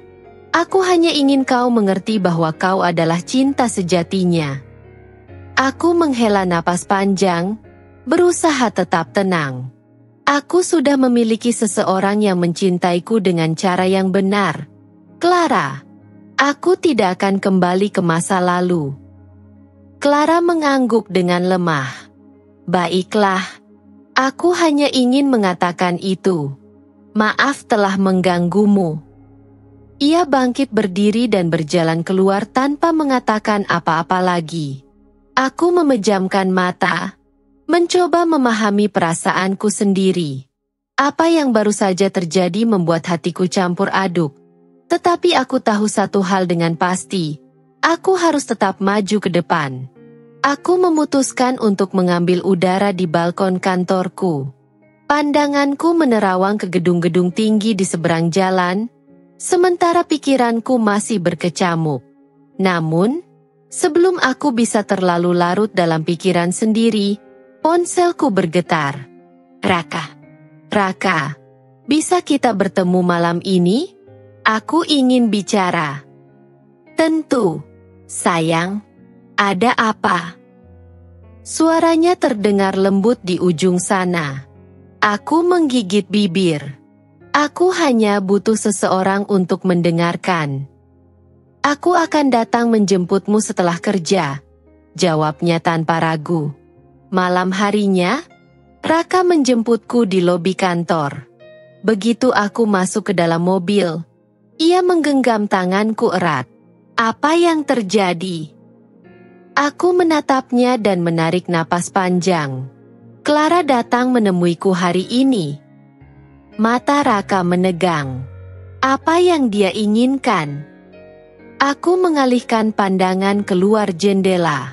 Aku hanya ingin kau mengerti bahwa kau adalah cinta sejatinya. Aku menghela napas panjang, berusaha tetap tenang. Aku sudah memiliki seseorang yang mencintaiku dengan cara yang benar. Clara, aku tidak akan kembali ke masa lalu. Clara mengangguk dengan lemah. Baiklah, aku hanya ingin mengatakan itu. Maaf telah mengganggumu. Ia bangkit berdiri dan berjalan keluar tanpa mengatakan apa-apa lagi. Aku memejamkan mata, mencoba memahami perasaanku sendiri. Apa yang baru saja terjadi membuat hatiku campur aduk. Tetapi aku tahu satu hal dengan pasti. Aku harus tetap maju ke depan. Aku memutuskan untuk mengambil udara di balkon kantorku. Pandanganku menerawang ke gedung-gedung tinggi di seberang jalan, sementara pikiranku masih berkecamuk. Namun, sebelum aku bisa terlalu larut dalam pikiran sendiri, ponselku bergetar. Raka, bisa kita bertemu malam ini? Aku ingin bicara. Tentu, sayang. Ada apa? Suaranya terdengar lembut di ujung sana. Aku menggigit bibir. Aku hanya butuh seseorang untuk mendengarkan. Aku akan datang menjemputmu setelah kerja, jawabnya tanpa ragu. Malam harinya, Raka menjemputku di lobi kantor. Begitu aku masuk ke dalam mobil, ia menggenggam tanganku erat. Apa yang terjadi? Aku menatapnya dan menarik napas panjang. Clara datang menemuiku hari ini. Mata Raka menegang. Apa yang dia inginkan? Aku mengalihkan pandangan keluar jendela.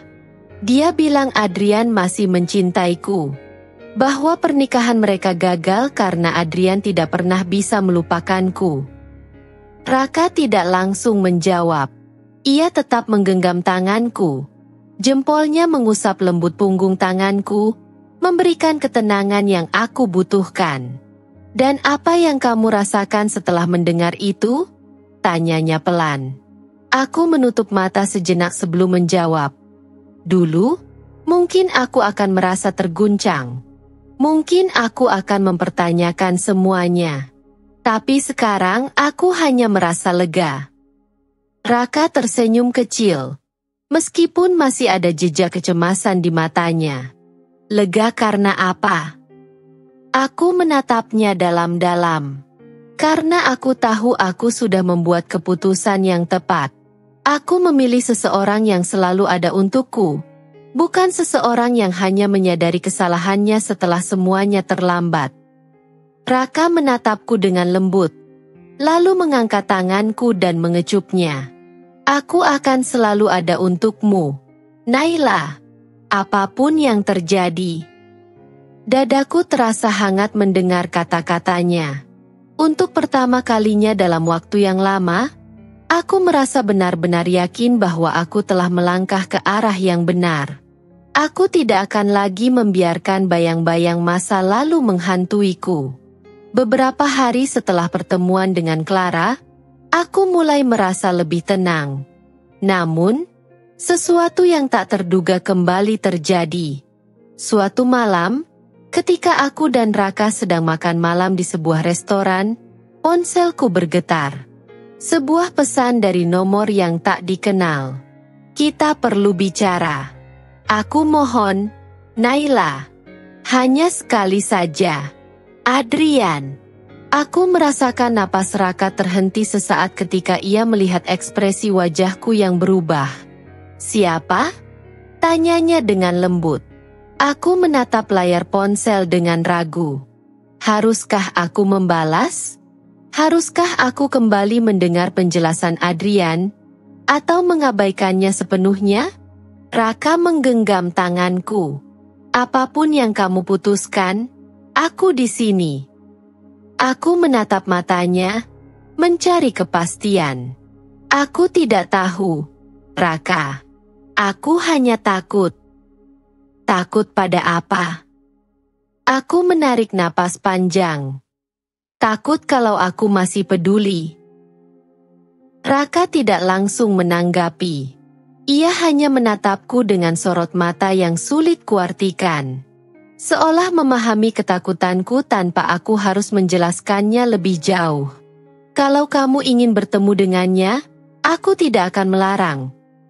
Dia bilang Adrian masih mencintaiku. Bahwa pernikahan mereka gagal karena Adrian tidak pernah bisa melupakanku. Raka tidak langsung menjawab. Ia tetap menggenggam tanganku. Jempolnya mengusap lembut punggung tanganku, memberikan ketenangan yang aku butuhkan. Dan apa yang kamu rasakan setelah mendengar itu? Tanyanya pelan. Aku menutup mata sejenak sebelum menjawab. Dulu, mungkin aku akan merasa terguncang. Mungkin aku akan mempertanyakan semuanya. Tapi sekarang aku hanya merasa lega. Raka tersenyum kecil. Meskipun masih ada jejak kecemasan di matanya. Lega karena apa? Aku menatapnya dalam-dalam. Karena aku tahu aku sudah membuat keputusan yang tepat. Aku memilih seseorang yang selalu ada untukku. Bukan seseorang yang hanya menyadari kesalahannya setelah semuanya terlambat. Raka menatapku dengan lembut. Lalu mengangkat tanganku dan mengecupnya. Aku akan selalu ada untukmu, Naila. Apapun yang terjadi. Dadaku terasa hangat mendengar kata-katanya. Untuk pertama kalinya dalam waktu yang lama, aku merasa benar-benar yakin bahwa aku telah melangkah ke arah yang benar. Aku tidak akan lagi membiarkan bayang-bayang masa lalu menghantuiku. Beberapa hari setelah pertemuan dengan Clara, aku mulai merasa lebih tenang. Namun, sesuatu yang tak terduga kembali terjadi. Suatu malam, ketika aku dan Raka sedang makan malam di sebuah restoran, ponselku bergetar. Sebuah pesan dari nomor yang tak dikenal. Kita perlu bicara. Aku mohon, Naila. Hanya sekali saja. Adrian. Aku merasakan napas Raka terhenti sesaat ketika ia melihat ekspresi wajahku yang berubah. Siapa? Tanyanya dengan lembut. Aku menatap layar ponsel dengan ragu. Haruskah aku membalas? Haruskah aku kembali mendengar penjelasan Adrian? Atau mengabaikannya sepenuhnya? Raka menggenggam tanganku. Apapun yang kamu putuskan, aku di sini. Aku menatap matanya, mencari kepastian. Aku tidak tahu, Raka. Aku hanya takut. Takut pada apa? Aku menarik napas panjang. Takut kalau aku masih peduli. Raka tidak langsung menanggapi. Ia hanya menatapku dengan sorot mata yang sulit kuartikan. Seolah memahami ketakutanku tanpa aku harus menjelaskannya lebih jauh. Kalau kamu ingin bertemu dengannya, aku tidak akan melarang,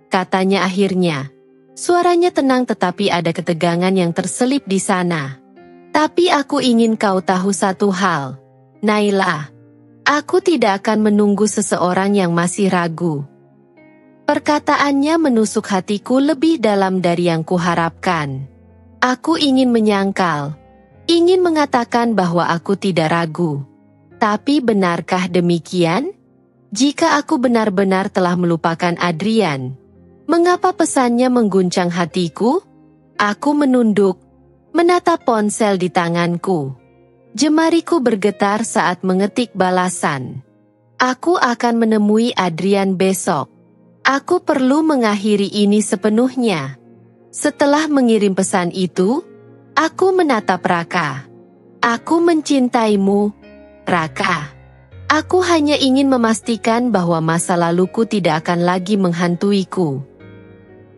katanya akhirnya. Suaranya tenang tetapi ada ketegangan yang terselip di sana. Tapi aku ingin kau tahu satu hal, Naila. Aku tidak akan menunggu seseorang yang masih ragu. Perkataannya menusuk hatiku lebih dalam dari yang kuharapkan. Aku ingin menyangkal, ingin mengatakan bahwa aku tidak ragu. Tapi benarkah demikian? Jika aku benar-benar telah melupakan Adrian, mengapa pesannya mengguncang hatiku? Aku menunduk, menatap ponsel di tanganku. Jemariku bergetar saat mengetik balasan. Aku akan menemui Adrian besok. Aku perlu mengakhiri ini sepenuhnya. Setelah mengirim pesan itu, aku menatap Raka. Aku mencintaimu, Raka. Aku hanya ingin memastikan bahwa masa laluku tidak akan lagi menghantuiku.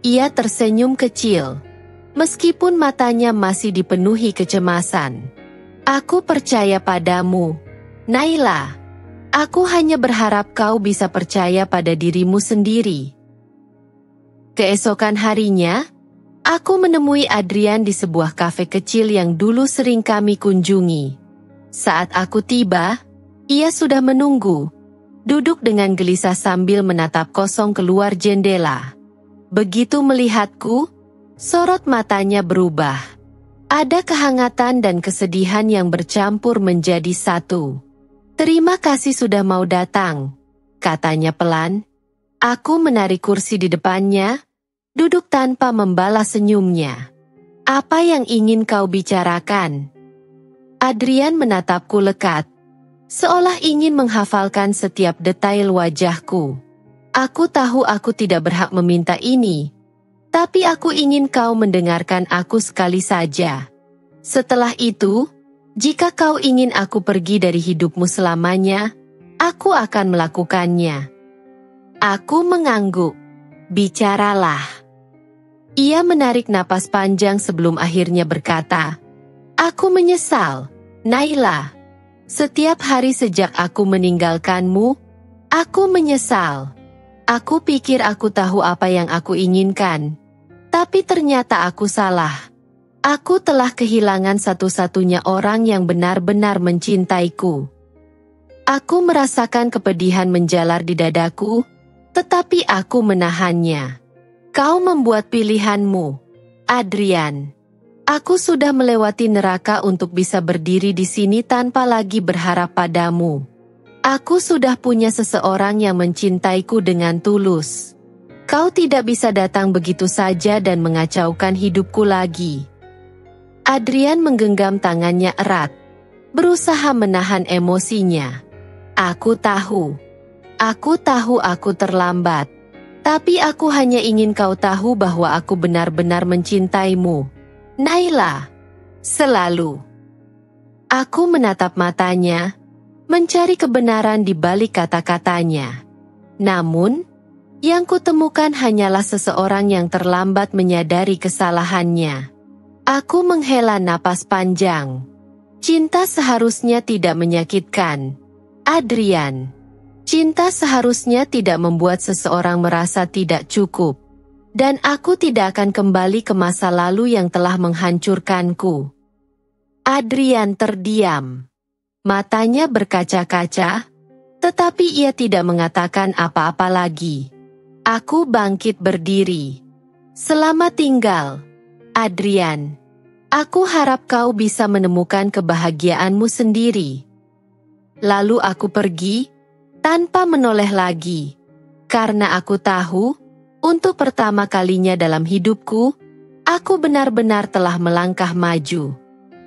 Ia tersenyum kecil, meskipun matanya masih dipenuhi kecemasan. Aku percaya padamu, Naila. Aku hanya berharap kau bisa percaya pada dirimu sendiri. Keesokan harinya, aku menemui Adrian di sebuah kafe kecil yang dulu sering kami kunjungi. Saat aku tiba, ia sudah menunggu, duduk dengan gelisah sambil menatap kosong keluar jendela. Begitu melihatku, sorot matanya berubah. Ada kehangatan dan kesedihan yang bercampur menjadi satu. Terima kasih sudah mau datang, katanya pelan. Aku menarik kursi di depannya, duduk tanpa membalas senyumnya. Apa yang ingin kau bicarakan? Adrian menatapku lekat, seolah ingin menghafalkan setiap detail wajahku. Aku tahu aku tidak berhak meminta ini, tapi aku ingin kau mendengarkan aku sekali saja. Setelah itu, jika kau ingin aku pergi dari hidupmu selamanya, aku akan melakukannya. Aku mengangguk. Bicaralah. Ia menarik napas panjang sebelum akhirnya berkata, aku menyesal, Naila. Setiap hari sejak aku meninggalkanmu, aku menyesal. Aku pikir aku tahu apa yang aku inginkan, tapi ternyata aku salah. Aku telah kehilangan satu-satunya orang yang benar-benar mencintaiku. Aku merasakan kepedihan menjalar di dadaku, tetapi aku menahannya. Kau membuat pilihanmu, Adrian. Aku sudah melewati neraka untuk bisa berdiri di sini tanpa lagi berharap padamu. Aku sudah punya seseorang yang mencintaiku dengan tulus. Kau tidak bisa datang begitu saja dan mengacaukan hidupku lagi. Adrian menggenggam tangannya erat, berusaha menahan emosinya. Aku tahu aku terlambat. Tapi aku hanya ingin kau tahu bahwa aku benar-benar mencintaimu, Naila. Selalu. Aku menatap matanya, mencari kebenaran di balik kata-katanya. Namun, yang kutemukan hanyalah seseorang yang terlambat menyadari kesalahannya. Aku menghela napas panjang. Cinta seharusnya tidak menyakitkan, Adrian. Cinta seharusnya tidak membuat seseorang merasa tidak cukup. Dan aku tidak akan kembali ke masa lalu yang telah menghancurkanku. Adrian terdiam. Matanya berkaca-kaca, tetapi ia tidak mengatakan apa-apa lagi. Aku bangkit berdiri. Selamat tinggal, Adrian. Aku harap kau bisa menemukan kebahagiaanmu sendiri. Lalu aku pergi, tanpa menoleh lagi. Karena aku tahu, untuk pertama kalinya dalam hidupku, aku benar-benar telah melangkah maju.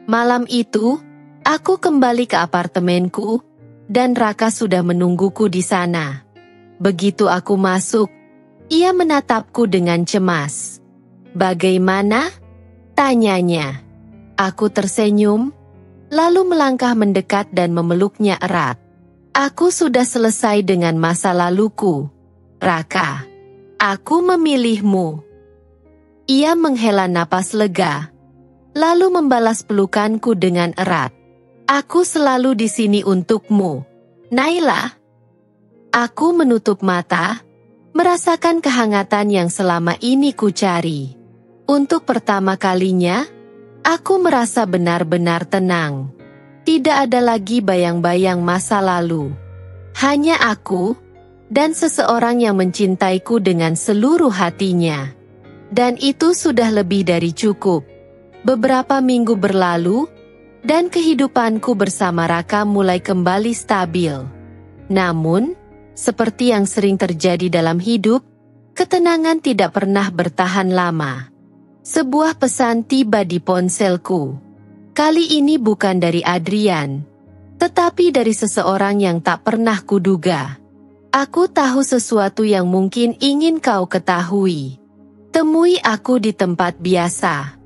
Malam itu, aku kembali ke apartemenku, dan Raka sudah menungguku di sana. Begitu aku masuk, ia menatapku dengan cemas. Bagaimana? Tanyanya. Aku tersenyum, lalu melangkah mendekat dan memeluknya erat. Aku sudah selesai dengan masa laluku, Raka. Aku memilihmu. Ia menghela napas lega, lalu membalas pelukanku dengan erat. Aku selalu di sini untukmu, Naila. Aku menutup mata, merasakan kehangatan yang selama ini ku cari. Untuk pertama kalinya, aku merasa benar-benar tenang. Tidak ada lagi bayang-bayang masa lalu. Hanya aku dan seseorang yang mencintaiku dengan seluruh hatinya. Dan itu sudah lebih dari cukup. Beberapa minggu berlalu, dan kehidupanku bersama Raka mulai kembali stabil. Namun, seperti yang sering terjadi dalam hidup, ketenangan tidak pernah bertahan lama. Sebuah pesan tiba di ponselku. Kali ini bukan dari Adrian, tetapi dari seseorang yang tak pernah kuduga. Aku tahu sesuatu yang mungkin ingin kau ketahui. Temui aku di tempat biasa.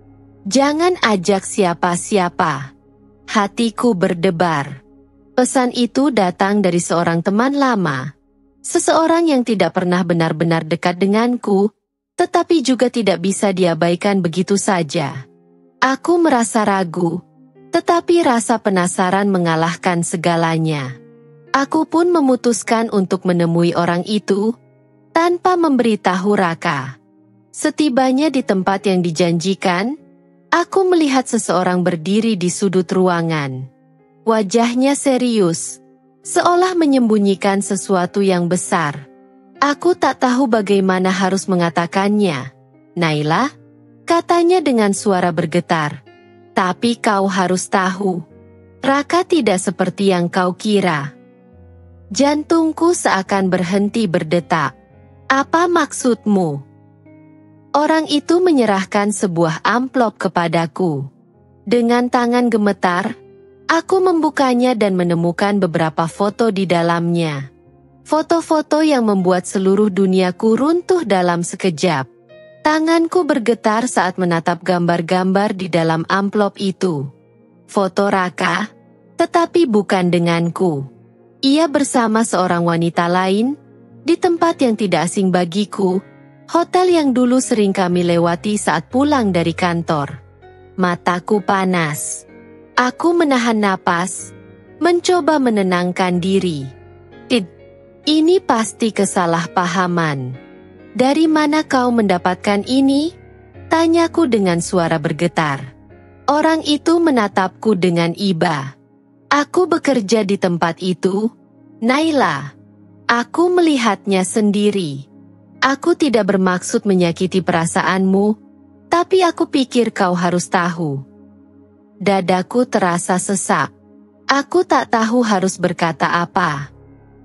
Jangan ajak siapa-siapa. Hatiku berdebar. Pesan itu datang dari seorang teman lama. Seseorang yang tidak pernah benar-benar dekat denganku, tetapi juga tidak bisa diabaikan begitu saja. Aku merasa ragu, tetapi rasa penasaran mengalahkan segalanya. Aku pun memutuskan untuk menemui orang itu, tanpa memberitahu Raka. Setibanya di tempat yang dijanjikan, aku melihat seseorang berdiri di sudut ruangan. Wajahnya serius, seolah menyembunyikan sesuatu yang besar. Aku tak tahu bagaimana harus mengatakannya. Naila? Katanya dengan suara bergetar. Tapi kau harus tahu, Raka tidak seperti yang kau kira. Jantungku seakan berhenti berdetak. Apa maksudmu? Orang itu menyerahkan sebuah amplop kepadaku. Dengan tangan gemetar, aku membukanya dan menemukan beberapa foto di dalamnya. Foto-foto yang membuat seluruh duniaku runtuh dalam sekejap. Tanganku bergetar saat menatap gambar-gambar di dalam amplop itu. Foto Raka, tetapi bukan denganku. Ia bersama seorang wanita lain, di tempat yang tidak asing bagiku, hotel yang dulu sering kami lewati saat pulang dari kantor. Mataku panas. Aku menahan napas, mencoba menenangkan diri. Ini pasti kesalahpahaman. Dari mana kau mendapatkan ini? Tanyaku dengan suara bergetar. Orang itu menatapku dengan iba. Aku bekerja di tempat itu, Naila. Aku melihatnya sendiri. Aku tidak bermaksud menyakiti perasaanmu, tapi aku pikir kau harus tahu. Dadaku terasa sesak. Aku tak tahu harus berkata apa.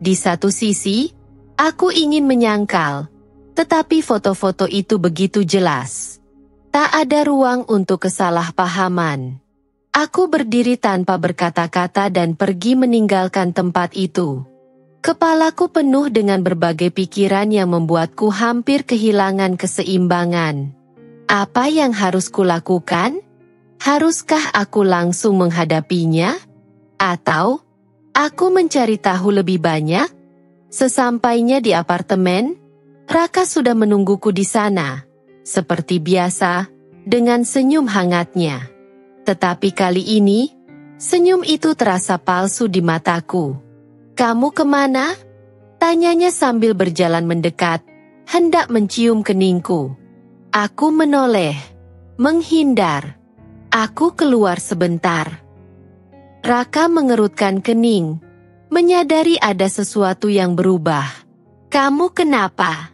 Di satu sisi, aku ingin menyangkal. Tetapi foto-foto itu begitu jelas. Tak ada ruang untuk kesalahpahaman. Aku berdiri tanpa berkata-kata dan pergi meninggalkan tempat itu. Kepalaku penuh dengan berbagai pikiran yang membuatku hampir kehilangan keseimbangan. Apa yang harus kulakukan? Haruskah aku langsung menghadapinya? Atau aku mencari tahu lebih banyak? Sesampainya di apartemen, Raka sudah menungguku di sana, seperti biasa, dengan senyum hangatnya. Tetapi kali ini, senyum itu terasa palsu di mataku. Kamu kemana? Tanyanya sambil berjalan mendekat, hendak mencium keningku. Aku menoleh, menghindar. Aku keluar sebentar. Raka mengerutkan kening, menyadari ada sesuatu yang berubah. Kamu kenapa?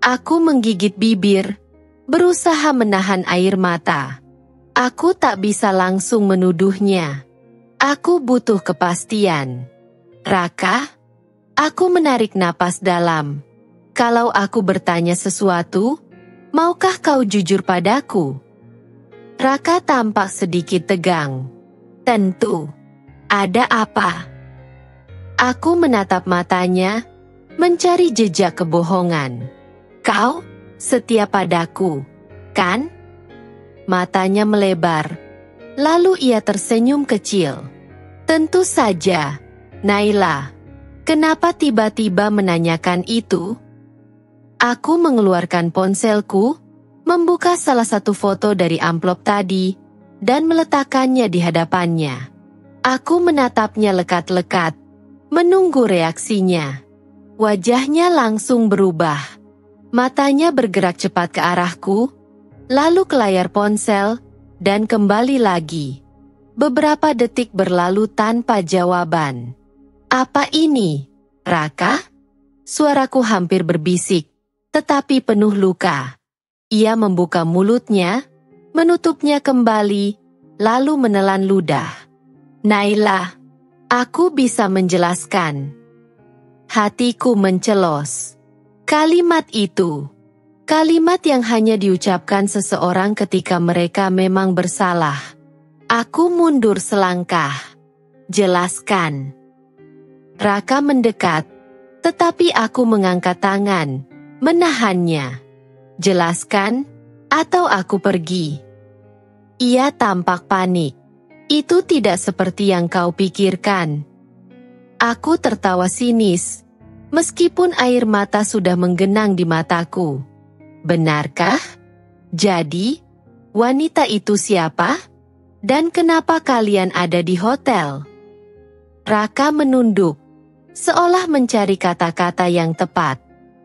Aku menggigit bibir, berusaha menahan air mata. Aku tak bisa langsung menuduhnya. Aku butuh kepastian. Raka? Aku menarik napas dalam. Kalau aku bertanya sesuatu, maukah kau jujur padaku? Raka tampak sedikit tegang. Tentu. Ada apa? Aku menatap matanya, mencari jejak kebohongan. Kau setia padaku, kan? Matanya melebar. Lalu ia tersenyum kecil. Tentu saja. Naila, kenapa tiba-tiba menanyakan itu? Aku mengeluarkan ponselku, membuka salah satu foto dari amplop tadi, dan meletakkannya di hadapannya. Aku menatapnya lekat-lekat, menunggu reaksinya. Wajahnya langsung berubah. Matanya bergerak cepat ke arahku, lalu ke layar ponsel, dan kembali lagi. Beberapa detik berlalu tanpa jawaban. Apa ini, Raka? Suaraku hampir berbisik, tetapi penuh luka. Ia membuka mulutnya, menutupnya kembali, lalu menelan ludah. Naila, aku bisa menjelaskan. Hatiku mencelos. Kalimat itu, kalimat yang hanya diucapkan seseorang ketika mereka memang bersalah. Aku mundur selangkah. Jelaskan. Raka mendekat, tetapi aku mengangkat tangan, menahannya. Jelaskan, atau aku pergi. Ia tampak panik. Itu tidak seperti yang kau pikirkan. Aku tertawa sinis, meskipun air mata sudah menggenang di mataku. Benarkah? Jadi, wanita itu siapa? Dan kenapa kalian ada di hotel? Raka menunduk, seolah mencari kata-kata yang tepat.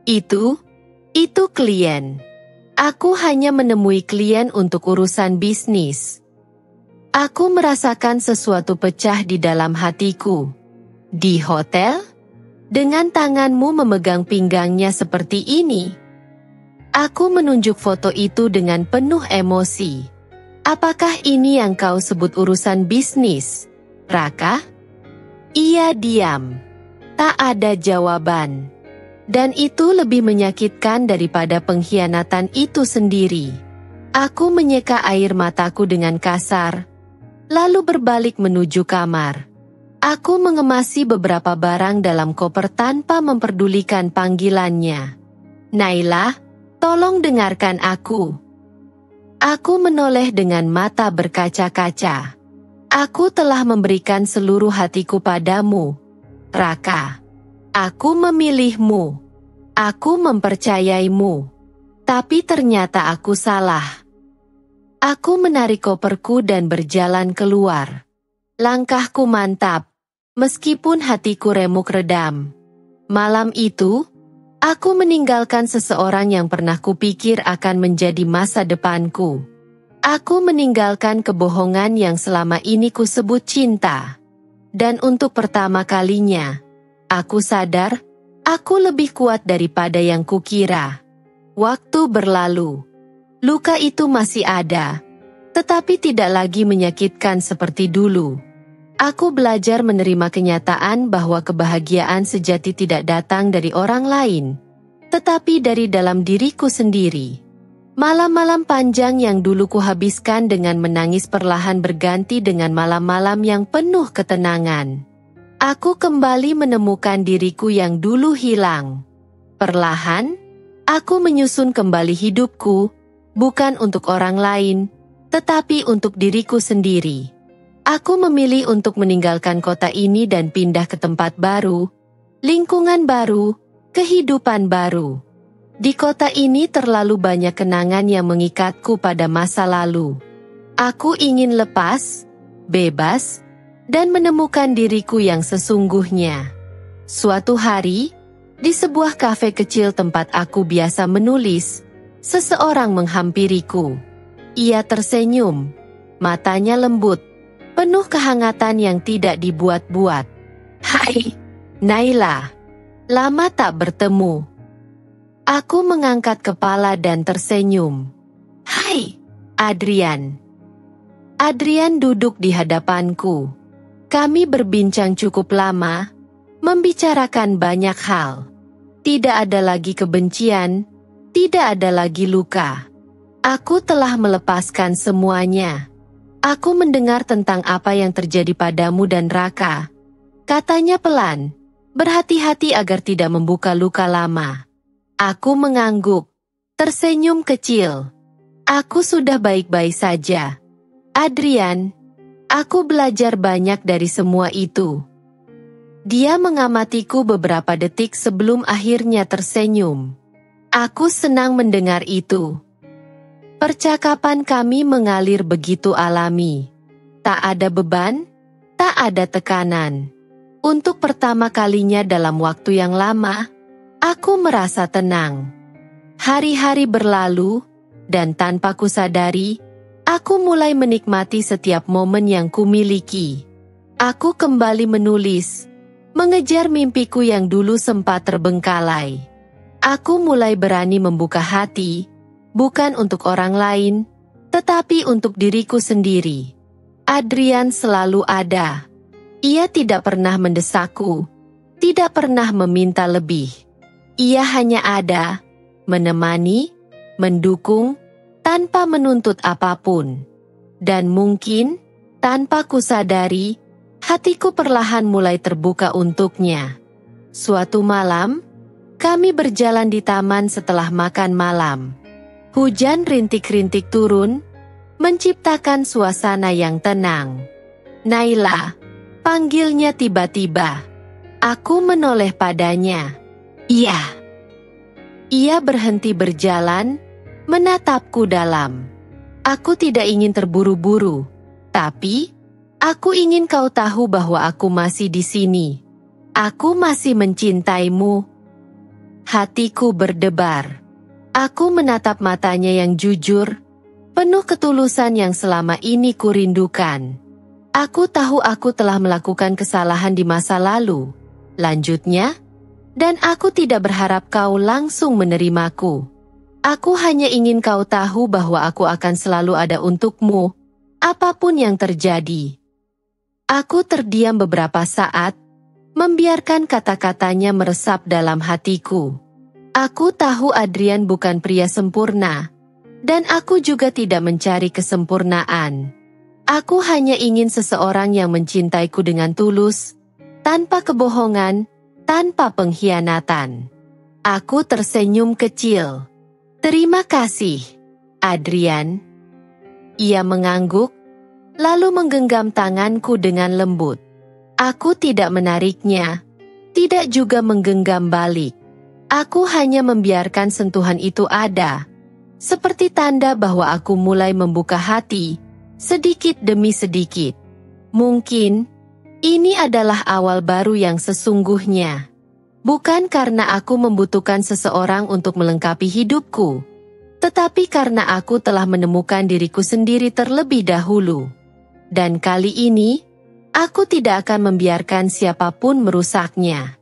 Itu klien. Aku hanya menemui klien untuk urusan bisnis. Aku merasakan sesuatu pecah di dalam hatiku. Di hotel? Dengan tanganmu memegang pinggangnya seperti ini. Aku menunjuk foto itu dengan penuh emosi. Apakah ini yang kau sebut urusan bisnis, Raka? Ia diam. Tak ada jawaban. Dan itu lebih menyakitkan daripada pengkhianatan itu sendiri. Aku menyeka air mataku dengan kasar, lalu berbalik menuju kamar. Aku mengemasi beberapa barang dalam koper tanpa memperdulikan panggilannya. Naila, tolong dengarkan aku. Aku menoleh dengan mata berkaca-kaca. Aku telah memberikan seluruh hatiku padamu, Raka. Aku memilihmu. Aku mempercayaimu. Tapi ternyata aku salah. Aku menarik koperku dan berjalan keluar. Langkahku mantap, meskipun hatiku remuk redam. Malam itu, aku meninggalkan seseorang yang pernah kupikir akan menjadi masa depanku. Aku meninggalkan kebohongan yang selama ini kusebut cinta. Dan untuk pertama kalinya, aku sadar, aku lebih kuat daripada yang kukira. Waktu berlalu. Luka itu masih ada, tetapi tidak lagi menyakitkan seperti dulu. Aku belajar menerima kenyataan bahwa kebahagiaan sejati tidak datang dari orang lain, tetapi dari dalam diriku sendiri. Malam-malam panjang yang dulu kuhabiskan dengan menangis perlahan berganti dengan malam-malam yang penuh ketenangan. Aku kembali menemukan diriku yang dulu hilang. Perlahan, aku menyusun kembali hidupku, bukan untuk orang lain, tetapi untuk diriku sendiri. Aku memilih untuk meninggalkan kota ini dan pindah ke tempat baru, lingkungan baru, kehidupan baru. Di kota ini terlalu banyak kenangan yang mengikatku pada masa lalu. Aku ingin lepas, bebas, dan menemukan diriku yang sesungguhnya. Suatu hari, di sebuah kafe kecil tempat aku biasa menulis, seseorang menghampiriku. Ia tersenyum, matanya lembut, penuh kehangatan yang tidak dibuat-buat. Hai, Naila. Lama tak bertemu. Aku mengangkat kepala dan tersenyum. Hai, Adrian. Adrian duduk di hadapanku. Kami berbincang cukup lama, membicarakan banyak hal. Tidak ada lagi kebencian, tidak ada lagi luka. Aku telah melepaskan semuanya. Aku mendengar tentang apa yang terjadi padamu dan Raka. Katanya pelan, berhati-hati agar tidak membuka luka lama. Aku mengangguk, tersenyum kecil. Aku sudah baik-baik saja. Adrian, aku belajar banyak dari semua itu. Dia mengamatiku beberapa detik sebelum akhirnya tersenyum. Aku senang mendengar itu. Percakapan kami mengalir begitu alami. Tak ada beban, tak ada tekanan. Untuk pertama kalinya dalam waktu yang lama, aku merasa tenang. Hari-hari berlalu, dan tanpa kusadari, aku mulai menikmati setiap momen yang kumiliki. Aku kembali menulis, mengejar mimpiku yang dulu sempat terbengkalai. Aku mulai berani membuka hati, bukan untuk orang lain, tetapi untuk diriku sendiri. Adrian selalu ada. Ia tidak pernah mendesakku, tidak pernah meminta lebih. Ia hanya ada, menemani, mendukung, tanpa menuntut apapun. Dan mungkin, tanpa kusadari, hatiku perlahan mulai terbuka untuknya. Suatu malam, kami berjalan di taman setelah makan malam. Hujan rintik-rintik turun, menciptakan suasana yang tenang. "Naila," panggilnya tiba-tiba. Aku menoleh padanya. "Iya." Ia berhenti berjalan, menatapku dalam. "Aku tidak ingin terburu-buru, tapi aku ingin kau tahu bahwa aku masih di sini. Aku masih mencintaimu." Hatiku berdebar. Aku menatap matanya yang jujur, penuh ketulusan yang selama ini kurindukan. "Aku tahu aku telah melakukan kesalahan di masa lalu," lanjutnya, "dan aku tidak berharap kau langsung menerimaku. Aku hanya ingin kau tahu bahwa aku akan selalu ada untukmu, apapun yang terjadi." Aku terdiam beberapa saat, membiarkan kata-katanya meresap dalam hatiku. Aku tahu Adrian bukan pria sempurna, dan aku juga tidak mencari kesempurnaan. Aku hanya ingin seseorang yang mencintaiku dengan tulus, tanpa kebohongan, tanpa pengkhianatan. Aku tersenyum kecil. "Terima kasih, Adrian." Ia mengangguk, lalu menggenggam tanganku dengan lembut. Aku tidak menariknya, tidak juga menggenggam balik. Aku hanya membiarkan sentuhan itu ada, seperti tanda bahwa aku mulai membuka hati, sedikit demi sedikit. Mungkin, ini adalah awal baru yang sesungguhnya. Bukan karena aku membutuhkan seseorang untuk melengkapi hidupku, tetapi karena aku telah menemukan diriku sendiri terlebih dahulu. Dan kali ini, aku tidak akan membiarkan siapapun merusaknya.